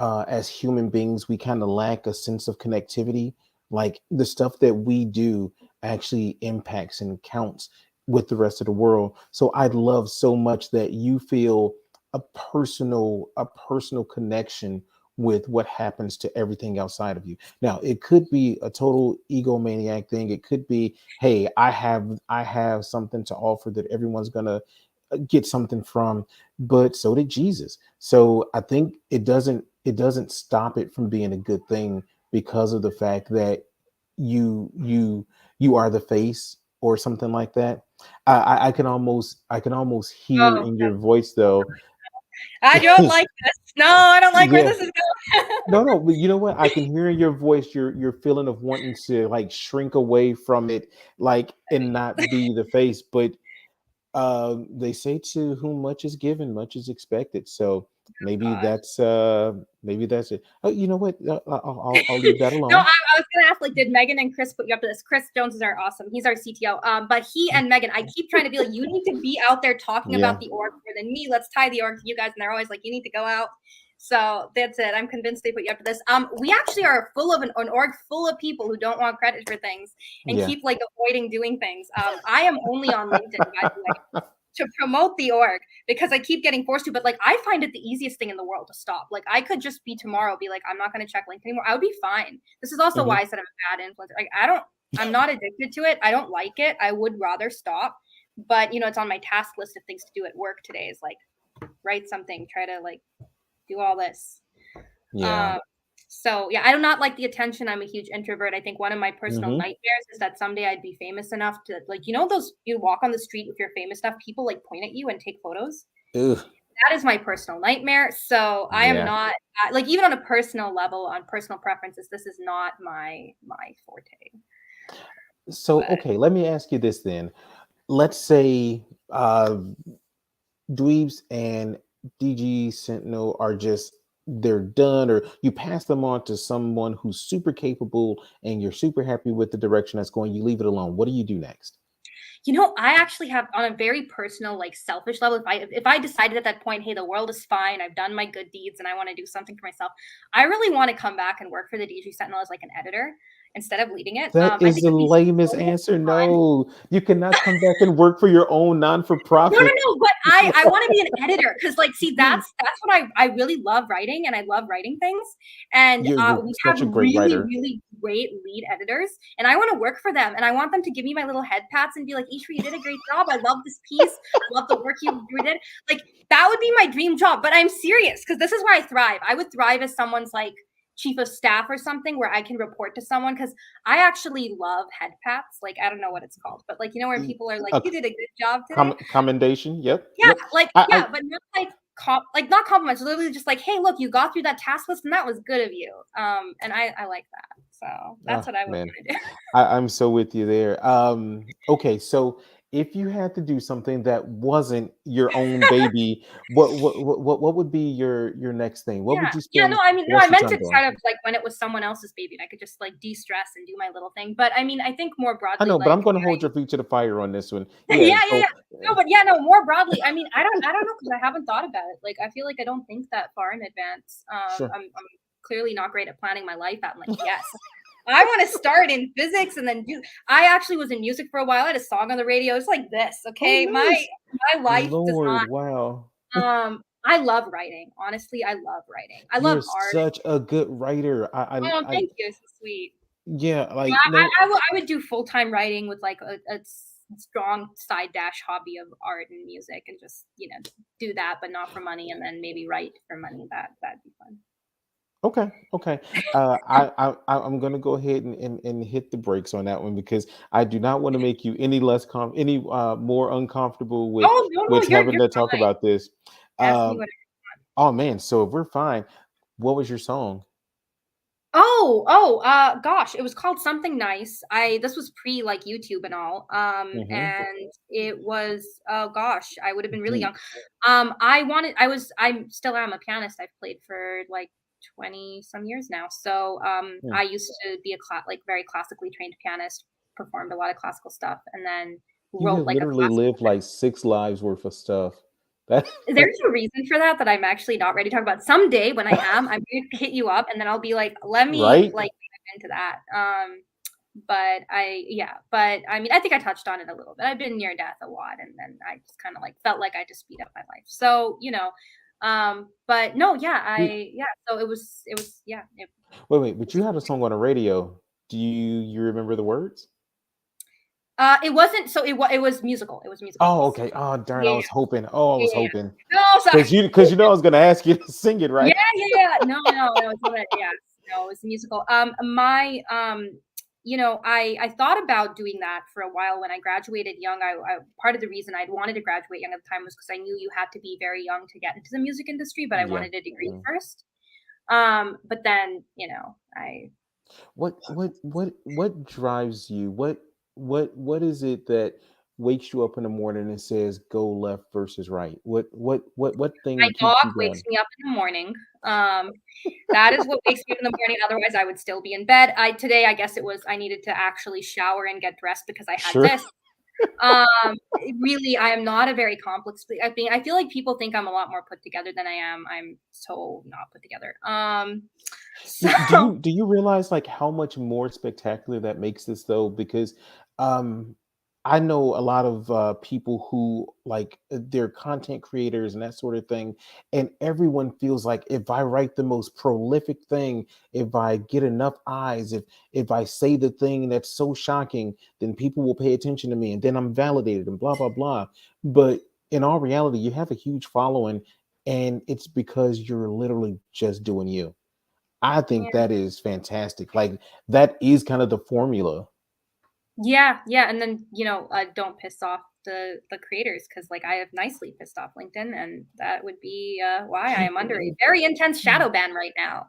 as human beings we kind of lack a sense of connectivity. Like the stuff that we do actually impacts and counts with the rest of the world. So I'd love so much that you feel a personal connection with what happens to everything outside of you. Now, it could be a total egomaniac thing. It could be, hey, I have something to offer that everyone's gonna get something from, but so did Jesus. So I think it doesn't stop it from being a good thing because of the fact that you are the face or something like that. I can almost hear Oh, in your voice though. I don't like this. No, I don't like where Yeah. this is going. No, no, but you know what? I can hear in your voice your feeling of wanting to like shrink away from it, like and not be the face. But they say to whom much is given, much is expected. So maybe God. that's it. Oh, you know what? I'll leave that No, alone. I was gonna ask, like, did Megan and Chris put you up to this? Chris Jones is our awesome. He's our CTO. But he and Megan, I keep trying to be like, you need to be out there talking Yeah, about the org more than me. Let's tie the org to you guys. And they're always like, you need to go out. So that's it. I'm convinced they put you up to this. We actually are full of an org full of people who don't want credit for things and yeah. keep like avoiding doing things. I am only on LinkedIn, by the way, to promote the org, because I keep getting forced to. But like, I find it the easiest thing in the world to stop. Like, I could just be tomorrow, be like, I'm not going to check LinkedIn anymore. I would be fine. This is also Hmm. why I said I'm a bad influencer. Like, I'm not addicted to it. I don't like it. I would rather stop. But, you know, it's on my task list of things to do at work today, is like, write something, try to like do all this. Yeah. Um, so yeah, I do not like the attention. I'm a huge introvert. I think one of my personal Hmm. nightmares is that someday I'd be famous enough to, like, you know, those, you walk on the street if you're famous enough, people like point at you and take photos. Ugh. That is my personal nightmare. So I am Yeah. not, like, even on a personal level, on personal preferences, this is not my forte. So But okay, let me ask you this then. Let's say Dweebs and DG Sentinel are just they're done, or you pass them on to someone who's super capable and you're super happy with the direction that's going, you leave it alone. What do you do next? you know, I actually have, on a very personal, like, selfish level, if I decided at that point, hey, the world is fine, I've done my good deeds, and I want to do something for myself, I really want to come back and work for the DG Sentinel as like an editor instead of leading it. That I is think the it'd be lamest so answer. fun. No, you cannot come back and work for your own No, no, non-for-profit. no, but I wanna be an editor, because, like, see, that's what I really love writing, and I love writing things, and, You're we have such a great really, writer. really great lead editors, and I wanna work for them, and I want them to give me my little head pats and be like, "Ishri, you did a great job. I love this piece. I love the work you did." Like, that would be my dream job, but I'm serious, because this is where I thrive. I would thrive as someone's, like, chief of staff or something, where I can report to someone, because I actually love head pats. Like, I don't know what it's called, but, like, you know, where Mm, people are like, A "You did a good job today?" commendation. Yep, Yeah, yep. like, I yeah, but not like like, not compliments, literally just like, "Hey, look, you got through that task list, and that was good of you." And I like that. So, that's oh what I would man, wanna do. I'm so with you there. Okay, so if you had to do something that wasn't your own baby, what would be your next thing? What would Yeah. you Yeah, no, spend I mean, the no, I rest of meant your time it doing? kind of like when it was someone else's baby and I could just like de-stress and do my little thing. But I mean, I think more I broadly, know, but I'm like going to hold your feet to the fire on this one. Yeah. yeah, yeah, So, yeah. No, but yeah, no, more broadly, I mean, I don't know because I haven't thought about it. Like, I feel like I don't think that far in advance. sure. I'm clearly not great at planning my life out. I'm like, yes, I want to start in physics and then do. I actually was in music for a while. I had a song on the radio. It's like this, Oh, okay? nice. My life does Lord, not. wow. I love writing. Honestly, I love writing. I love You're art. such a good writer. Oh, thank you. So sweet. Yeah, Yeah, like no, I would do full-time writing with like strong side dash hobby of art and music and just, do that, but not for money and then maybe write for money. That'd be fun. okay, okay. I'm gonna go ahead and hit the brakes on that one because I do not want to make you any less any more uncomfortable Oh, no, no, with having you're to talk fine. about this. Ask me Um, what. oh man, so if we're fine, what was your song? Gosh, it was called Something Nice. This was pre like YouTube and all. Hmm. And it was, oh gosh, I would have been really Do young. I'm still am a pianist. I've played for like 20 some years now. So, hmm. I used to be a like very classically trained pianist, performed a lot of classical stuff, and then You wrote have like a literally classical. lived like 6 lives worth of stuff. That There's a reason for that that I'm actually not ready to talk about. Someday when I am, I'm going to hit you up and then I'll be like, let me right? like dive into that. But I mean, I think I touched on it a little bit. I've been near death a lot, and then I just kind of like felt like I just speed up my life. So but no, yeah, So Wait, but it was you had a song on the radio. Do you remember the words? it wasn't so it was musical. It was musical Oh, based. okay. Oh, darn, I Yeah, was hoping. Oh, I yeah, was yeah. hoping. No, sorry. Because I was gonna ask you to sing it, Yeah, right? yeah, yeah. No, no, no, it's not that, yes. No, it's a musical. I thought about doing that for a while when I graduated young. I part of the reason I'd wanted to graduate young at the time was because I knew you had to be very young to get into the music industry, but I Yeah. wanted a degree Mhm. first. But then, I What drives you? What is it that wakes you up in the morning and says go left versus right? What my thing keeps dog you wakes going? me up in the morning. Um, that is what wakes me up in the morning. Otherwise, I would still be in bed. Today, I guess it was I needed to actually shower and get dressed because I had Sure. this. Really, I am not a very complex. I feel like people think I'm a lot more put together than I am. I'm so not put together. So Do you realize like how much more spectacular that makes this though? Because um I know a lot of people who like they're content creators and that sort of thing, and everyone feels like if I write the most prolific thing, if I get enough eyes, if I say the thing that's so shocking, then people will pay attention to me, and then I'm validated and blah blah blah. But in all reality, you have a huge following, and it's because you're literally just doing you. I think yeah, that is fantastic. Like that is kind of the formula. yeah, yeah, and then don't piss off the creators because like I have nicely pissed off LinkedIn, and that would be why I am under a very intense shadow ban right now.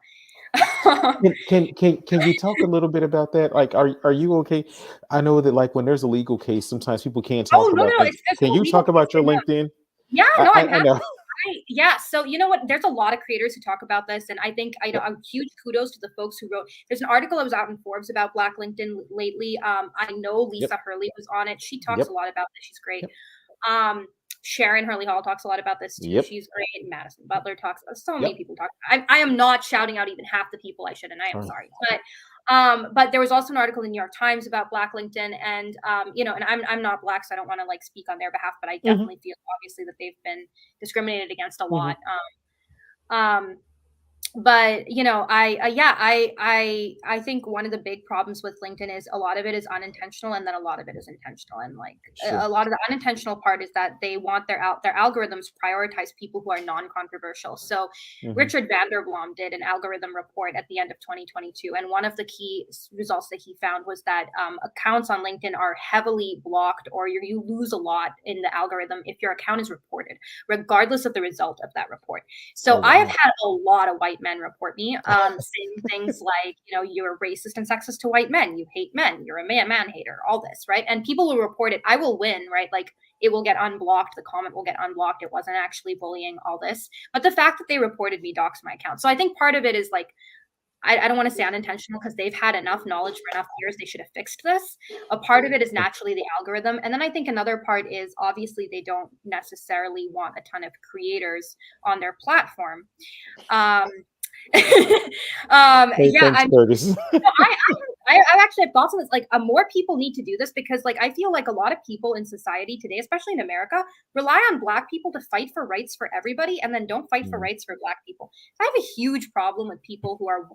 Can you talk a little bit about that? Like, are you okay? I know that like when there's a legal case, sometimes people can't Oh, talk no, about no, things. there's Can no you legal talk case about your right now. LinkedIn? Yeah, no, I'm I happy. know. Yeah, so you know what? There's a lot of creators who talk about this, and I think I know Yep. a huge kudos to the folks who wrote. There's an article that was out in Forbes about Black LinkedIn lately. I know Yep. Lisa Hurley was on it. She talks Yep. a lot about this. She's great. Yep. Um, Sharon Hurley Hall talks a lot about this too. Yep. She's great. Madison Butler talks. So many Yep. people talk. I am not shouting out even half the people I should, and I am All right. sorry. But there was also an article in the New York Times about Black LinkedIn, and and I'm not Black, so I don't want to like speak on their behalf, but I Hmm. definitely feel obviously that they've been discriminated against a Hmm. lot. Um, but I think one of the big problems with LinkedIn is a lot of it is unintentional and then a lot of it is intentional, and like a Sure. lot of the unintentional part is that they want their algorithms prioritize people who are non-controversial. So Hmm. Richard Vanderblom did an algorithm report at the end of 2022, and one of the key results that he found was that accounts on LinkedIn are heavily blocked, or you lose a lot in the algorithm if your account is reported regardless of the result of that report. Oh So I have wow. had a lot of white men report me, saying things like, you know, you're racist and sexist to white men, you hate men, you're a man hater, all this, right? And people will report it. I will win, right? Like it will get unblocked. The comment will get unblocked. It wasn't actually bullying, all this. But the fact that they reported me doxed my account. So I think part of it is like, I don't want to say unintentional because they've had enough knowledge for enough years. They should have fixed this. A part of it is naturally the algorithm. And then I think another part is obviously they don't necessarily want a ton of creators on their platform. Um, Hey, yeah, thanks, Curtis. I actually have thoughts on this. Like, more people need to do this because, like, I feel like a lot of people in society today, especially in America, rely on Black people to fight for rights for everybody, and then don't fight for Mhm. rights for Black people. So I have a huge problem with people who are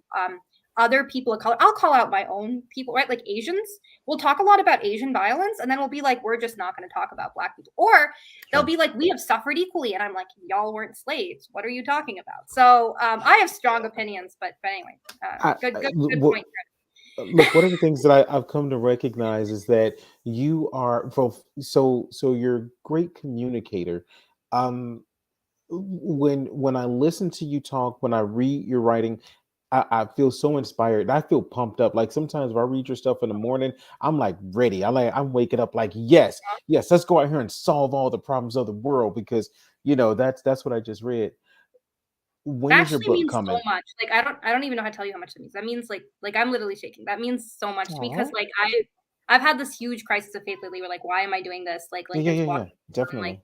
other people of color. I'll call out my own people, right? Like Asians, we'll talk a lot about Asian violence, and then we'll be like, we're just not going to talk about Black people, or they'll Sure. be like, we have suffered equally, and I'm like, y'all weren't slaves. What are you talking about? So I have strong opinions, but anyway, good point. Look, one of the things that I've come to recognize is that you are so you're a great communicator. Um, when I listen to you talk, when I read your writing, I feel so inspired. I feel pumped up. Like sometimes if I read your stuff in the morning, I'm like ready. I'm waking up like, yes, yes, let's go out here and solve all the problems of the world because that's what I just read. When That is your actually book means so coming? much. Like I don't even know how to tell you how much that means. That means like I'm literally shaking. That means so much to me because Oh, like I've had this huge crisis of faith lately where like why am I doing this? Like yeah, yeah, LinkedIn's yeah, blocking yeah, me. I'm like definitely.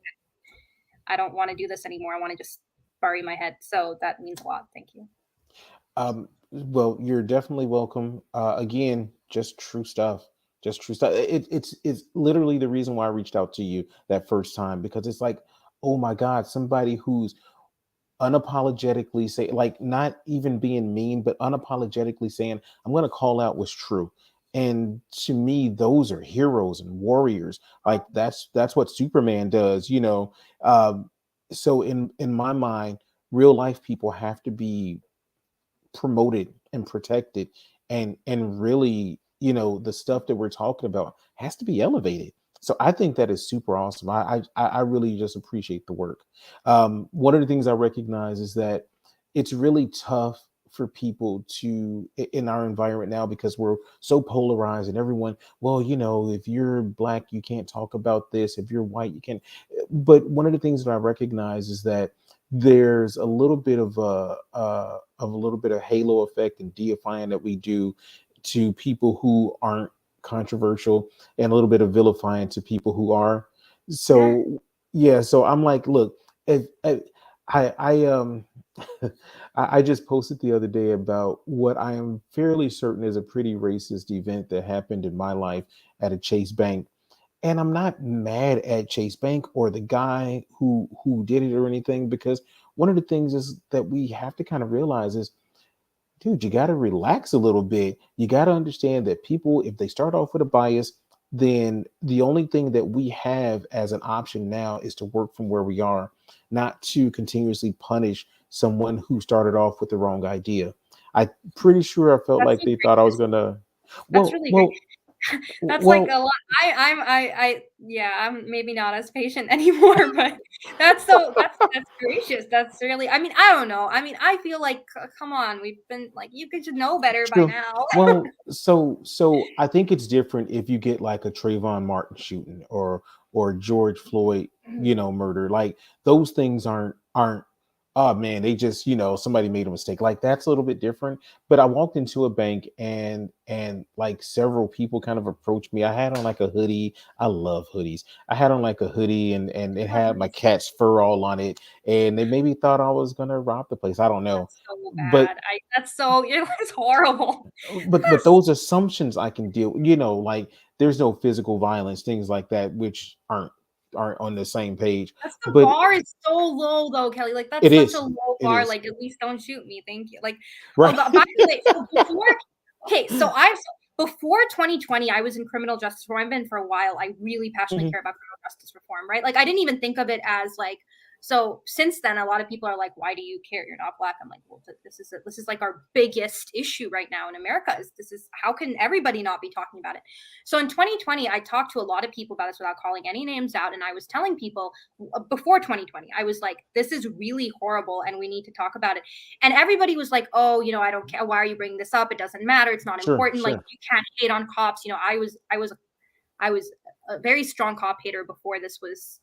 I don't want to do this anymore. I want to just bury my head. So that means a lot. Thank you. Well, you're definitely welcome. Again, just true stuff. Just true stuff. It's literally the reason why I reached out to you that first time because it's like, oh my God, somebody who's unapologetically say like not even being mean, but unapologetically saying, I'm gonna call out what's true. And to me, those are heroes and warriors. Like that's what Superman does. So in my mind, real life people have to be promoted and protected and really the stuff that we're talking about has to be elevated. So I think that is super awesome. I really just appreciate the work. One of the things I recognize is that it's really tough for people in our environment now because we're so polarized and everyone, well, if you're black you can't talk about this, if you're white you can't. But one of the things that I recognize is that there's a little bit of halo effect and deifying that we do to people who aren't controversial, and a little bit of vilifying to people who are. Yeah. So yeah, so I'm like, look, if I I just posted the other day about what I am fairly certain is a pretty racist event that happened in my life at a Chase Bank, and I'm not mad at Chase Bank or the guy who did it or anything, because one of the things is that we have to kind of realize is, dude, you got to relax a little bit. You got to understand that people, if they start off with a bias, then the only thing that we have as an option now is to work from where we are, not to continuously punish someone who started off with the wrong idea. I'm pretty sure I felt That's like so they thought I was gracious. gonna. That's Well, really great. well, That's like well. a lot. I yeah, I'm maybe not as patient anymore, but that's gracious. That's really, I mean, I don't know. I mean, I feel like come on, we've been like you could should know better by True. now. Well, so I think it's different if you get like a Trayvon Martin shooting or George Floyd, murder. Like those things aren't. Oh man, they just somebody made a mistake. Like that's a little bit different. But I walked into a bank and like several people kind of approached me. I had on like a hoodie. I love hoodies. I had on like a hoodie and it I love had my hoodies. cat's fur all on it, and they maybe thought I was gonna rob the place. I don't know, That's so but bad. I that's so yeah, that's horrible. but those assumptions I can deal, like there's no physical violence, things like that, which aren't on the same page. That's the But bar is so low though, Kelly. Like it that's such a is, low it bar. is Like at least don't shoot me, thank you. Like, oh, right. but by the way, so before okay, so I've before 2020, I was in criminal justice reform. I've been for a while. I really passionately Mhm. care about criminal justice reform, right? Like I didn't even think of it as like So since then, a lot of people are like, why do you care? You're not Black. I'm like, well, this is like our biggest issue right now in America. This is how can everybody not be talking about it? So in 2020, I talked to a lot of people about this without calling any names out. And I was telling people before 2020, I was like, this is really horrible and we need to talk about it. And everybody was like, oh, I don't care. Why are you bringing this up? It doesn't matter. It's not Sure, important. Like sure. you can't hate on cops. I was a very strong cop hater before this was.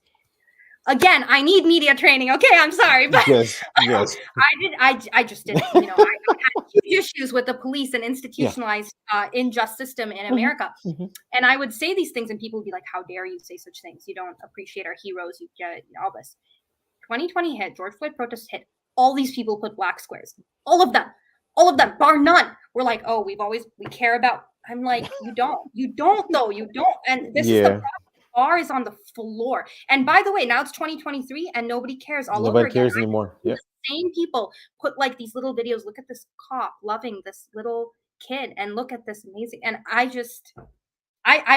Again, I need media training. Okay, I'm sorry, but Yes, yes. I just didn't. I had huge issues with the police and Yeah. institutionalized unjust system in Mhm, America. mhm. And I would say these things, and people would be like, "How dare you say such things? You don't appreciate our heroes. You get all this." 2020 hit. George Floyd protests hit. All these people put black squares. All of them, bar none. We're like, "Oh, we care about." I'm like, "You don't. You don't though. You don't." And this is the Yeah. problem. Bar is on the floor. And by the way, now it's 2023 and nobody cares all over Nobody again. cares anymore. The Yep. same people put like these little videos. Look at this cop loving this little kid and look at this amazing. And I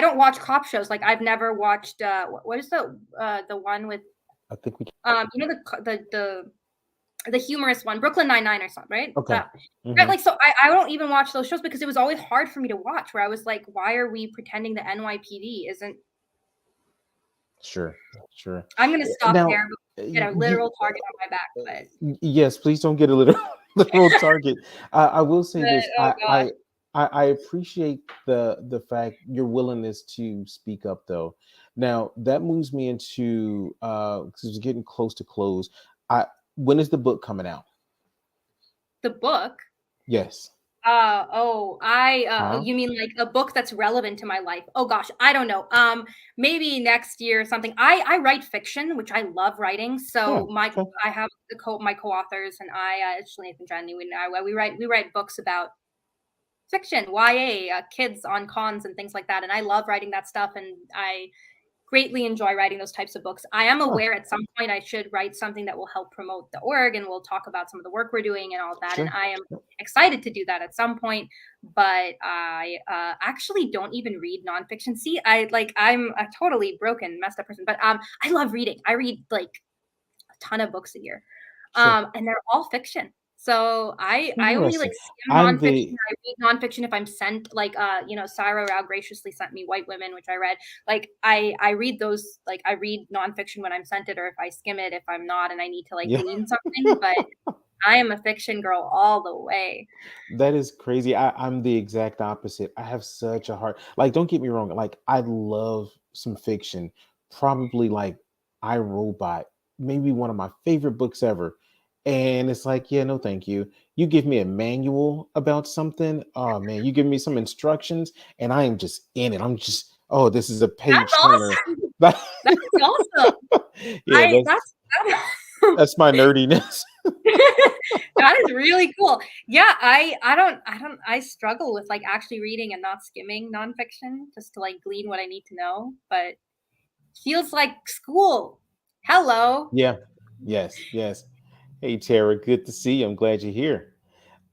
don't watch cop shows. Like I've never watched what is the one with I think we the humorous one, Brooklyn Nine-Nine or something, right? okay. Right, Mhm. like, so I don't even watch those shows because it was always hard for me to watch where I was like, why are we pretending the NYPD isn't. Sure, sure. I'm gonna stop Now, there before I get a literal target on my back, yes, please don't get a little literal target. I will say this. oh gosh. I appreciate the fact your willingness to speak up, though. Now that moves me into because it's getting close to close. I When is the book coming out? The book. Yes. Huh? You mean like a book that's relevant to my life? Oh gosh, I don't know. Maybe next year or something. I write fiction, which I love writing. Yeah. So Okay. I have my co-authors and it's Nathan Jenny and I we write books about fiction, YA, kids on cons and things like that. And I love writing that stuff, and I greatly enjoy writing those types of books. I am Huh. aware at some point I should write something that will help promote the org and we'll talk about some of the work we're doing and all that. And Sure. I am excited to do that at some point, but I actually don't even read nonfiction. See, I'm a totally broken, messed up person, but I love reading. I read like a ton of books a year, Sure. and they're all fiction. So I only like Interesting. skim I'm nonfiction. the I read nonfiction if I'm sent like Syra Rao graciously sent me White Women, which I read. Like I read those, like I read nonfiction when I'm sent it, or if I skim it if I'm not and I need to like yeah. glean something. But I am a fiction girl all the way. That is crazy. I'm the exact opposite. I have such a heart. Like, don't get me wrong. Like, I love some fiction. Probably like I Robot, maybe one of my favorite books ever. And it's like, yeah, no, thank you. You give me a manual about something. Oh man, you give me some instructions, and I am just in it. I'm just, oh, this is a That's page turner. awesome. That's awesome. Yeah, I that's that's my nerdiness. that is really cool. Yeah, I struggle with like actually reading and not skimming nonfiction just to like glean what I need to know, but feels like school. Hello. Yeah. Yes. Yes. Hey, Tara, good to see you. I'm glad you're here.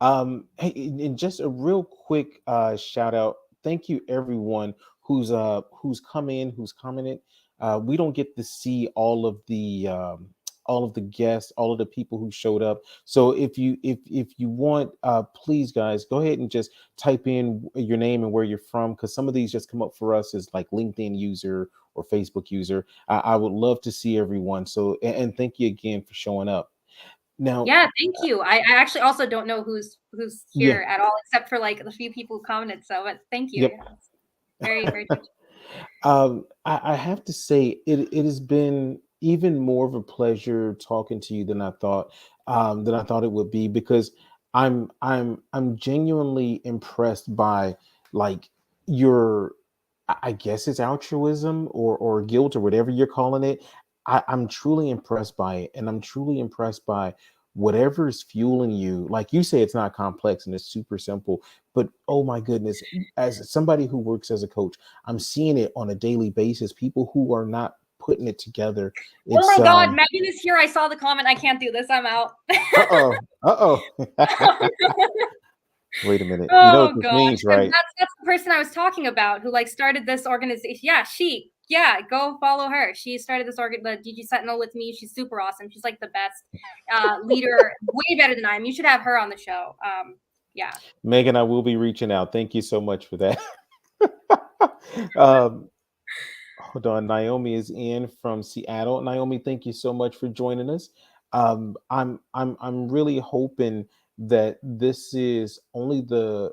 Hey, and just a real quick shout out. Thank you, everyone who's come in, who's commented. We don't get to see all of the guests, all of the people who showed up. So if you want, please, guys, go ahead and just type in your name and where you're from, because some of these just come up for us as like LinkedIn user or Facebook user. I would love to see everyone. So and thank you again for showing up. Now, Yeah, thank you. I actually also don't know who's yeah, here at all except for like the few people who commented. So, but thank you. yep. Yeah, it's very, very touching. I have to say it has been even more of a pleasure talking to you than I thought it would be, because I'm genuinely impressed by like your I guess it's altruism or guilt or whatever you're calling it. I'm truly impressed by it, and I'm truly impressed by whatever is fueling you. Like you say, it's not complex and it's super simple, but oh my goodness, as somebody who works as a coach, I'm seeing it on a daily basis. People who are not putting it together. Oh It's my God, Megan is here. I saw the comment. I can't do this. I'm out. uh-oh, uh-oh. Wait a minute. You know Oh what this gosh, means, and right? that's the person I was talking about who like started this organization. Yeah, she Yeah, go follow her. She started this the DG Sentinel with me. She's super awesome. She's like the best leader, way better than I am. You should have her on the show. Yeah. Megan, I will be reaching out. Thank you so much for that. um, Hold on. Naomi is in from Seattle. Naomi, thank you so much for joining us. I'm really hoping that this is only that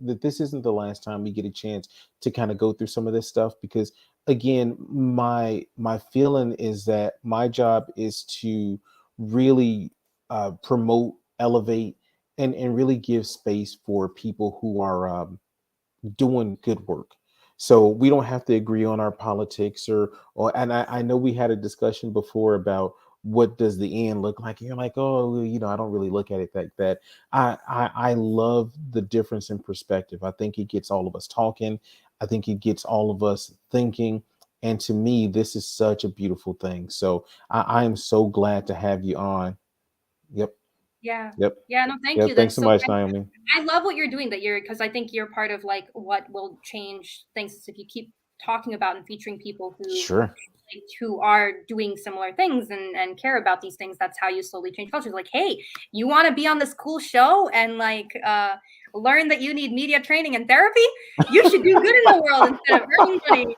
this isn't the last time we get a chance to kind of go through some of this stuff, because again, my feeling is that my job is to really promote, elevate, and really give space for people who are doing good work. So we don't have to agree on our politics, or and I know we had a discussion before about what does the end look like. And you're like, oh, I don't really look at it like that. I love the difference in perspective. I think it gets all of us talking. I think it gets all of us thinking. And to me, this is such a beautiful thing. So I am so glad to have you on. Yep, Yeah. yep, Yeah, no, thank yep. you. Thanks That's so so much, kind. Naomi. I love what you're doing, because I think you're part of like what will change things if you keep talking about and featuring people Sure. who are doing similar things and care about these things. That's how you slowly change cultures. Like, hey, you want to be on this cool show and like learn that you need media training and therapy? You should do good in the world instead of earning money.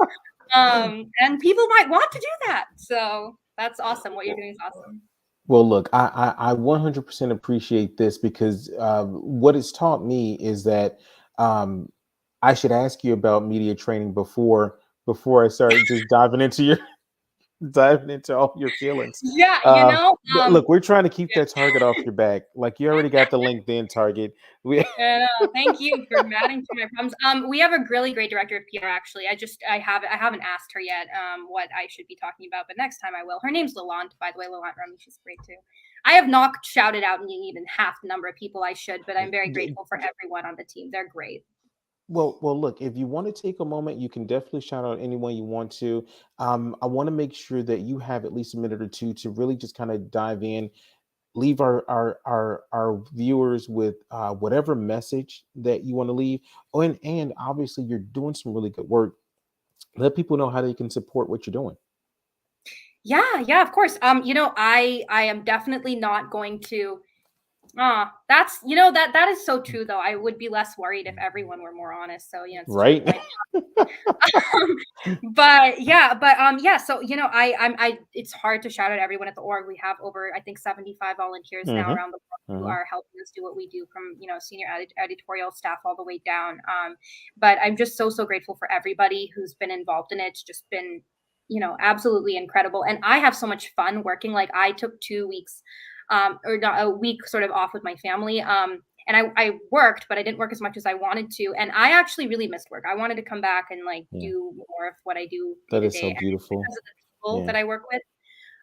And people might want to do that. So that's awesome. What you're doing is awesome. Well, look, I 100% appreciate this, because what it's taught me is that um, I should ask you about media training before I start just diving into your diving into all your feelings. Yeah, Look, we're trying to keep that target off your back. Like, you already got the LinkedIn target. We thank you for adding to my problems. We have a really great director of PR. Actually, I haven't asked her yet what I should be talking about, but next time I will. Her name's Lalonde, by the way. Lalonde Rummy, she's great too. I have not shouted out even half the number of people I should, but I'm very d- grateful for everyone on the team. They're great. well, look, if you want to take a moment, you can definitely shout out anyone you want to. I want to make sure that you have at least a minute or two to really just kind of dive in, leave our viewers with whatever message that you want to leave. Oh, and obviously you're doing some really good work. Let people know how they can support what you're doing. Yeah, of course. I am definitely not going to. That's that is so true though. I would be less worried if everyone were more honest. So it's true. Right. But so it's hard to shout out everyone at the org. We have over, I think, 75 volunteers now Hmm. around the world who Hmm. are helping us do what we do, from senior editorial staff all the way down. But I'm just so grateful for everybody who's been involved in it. It's just been absolutely incredible, and I have so much fun working. Like, I took 2 weeks or not, a week sort of off with my family. And I worked, but I didn't work as much as I wanted to. And I actually really missed work. I wanted to come back and like Yeah, do more of what I do day that to is day. so And it's beautiful. because of the people Yeah. that I work with.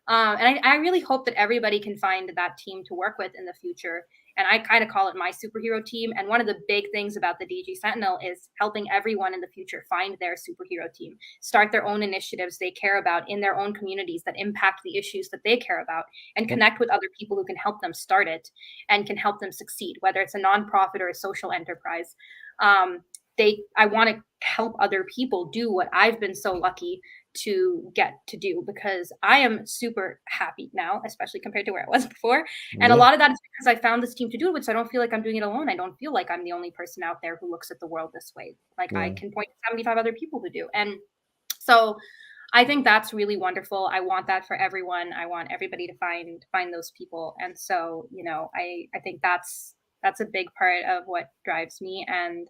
And I really hope that everybody can find that team to work with in the future. And I kind of call it my superhero team. And one of the big things about the DG Sentinel is helping everyone in the future find their superhero team, start their own initiatives they care about in their own communities that impact the issues that they care about, and Yep. connect with other people who can help them start it and can help them succeed, whether it's a nonprofit or a social enterprise. I want to help other people do what I've been so lucky to get to do, because I am super happy now, especially compared to where I was before. And a Yeah. lot of that is because I found this team to do it with. So I don't feel like I'm doing it alone. I don't feel like I'm the only person out there who looks at the world this way. Like, I Yeah. can point to 75 other people who do. And so I think that's really wonderful. I want that for everyone. I want everybody to find those people. And so, I think that's a big part of what drives me. And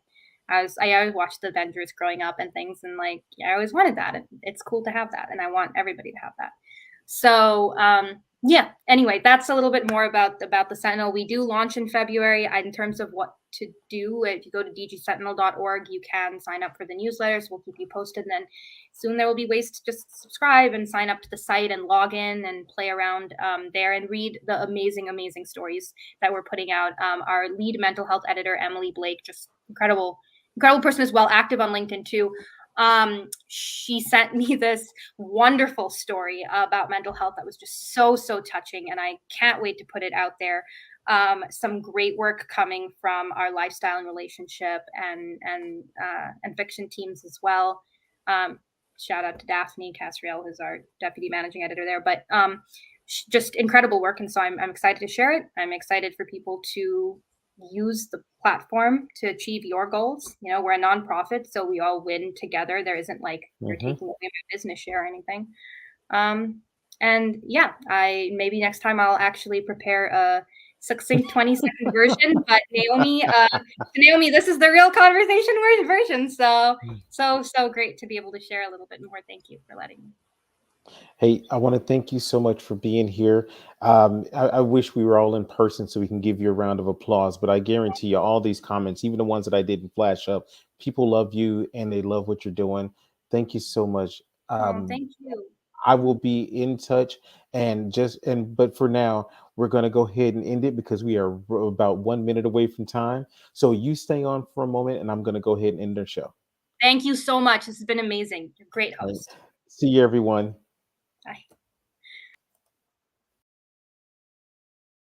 I always watched the Avengers growing up and things, and like, I always wanted that. And it's cool to have that, and I want everybody to have that. So yeah. Anyway, that's a little bit more about the Sentinel. We do launch in February. In terms of what to do, if you go to dgsentinel.org, you can sign up for the newsletters. We'll keep you posted. And then soon there will be ways to just subscribe and sign up to the site and log in and play around there and read the amazing stories that we're putting out. Our lead mental health editor, Emily Blake, just incredible person as well, active on LinkedIn too. She sent me this wonderful story about mental health that was just so touching, and I can't wait to put it out there. Some great work coming from our lifestyle and relationship and fiction teams as well. shout out to Daphne Casriel, who's our deputy managing editor there. But just incredible work, and so I'm excited to share it. I'm excited for people to use the platform to achieve your goals. You know, we're a nonprofit, so we all win together. There isn't like you're Hmm. taking away my business share or anything. And yeah, I maybe next time I'll actually prepare a succinct 20-second version. But Naomi, this is the real conversation version. So great to be able to share a little bit more. Thank you for letting me. Hey, I want to thank you so much for being here. I wish we were all in person so we can give you a round of applause, but I guarantee you all these comments, even the ones that I didn't flash up, people love you and they love what you're doing. Thank you so much. Thank you. I will be in touch but for now, we're going to go ahead and end it because we are about 1 minute away from time. So you stay on for a moment and I'm going to go ahead and end the show. Thank you so much. This has been amazing. You're a great All right. host. See you, everyone.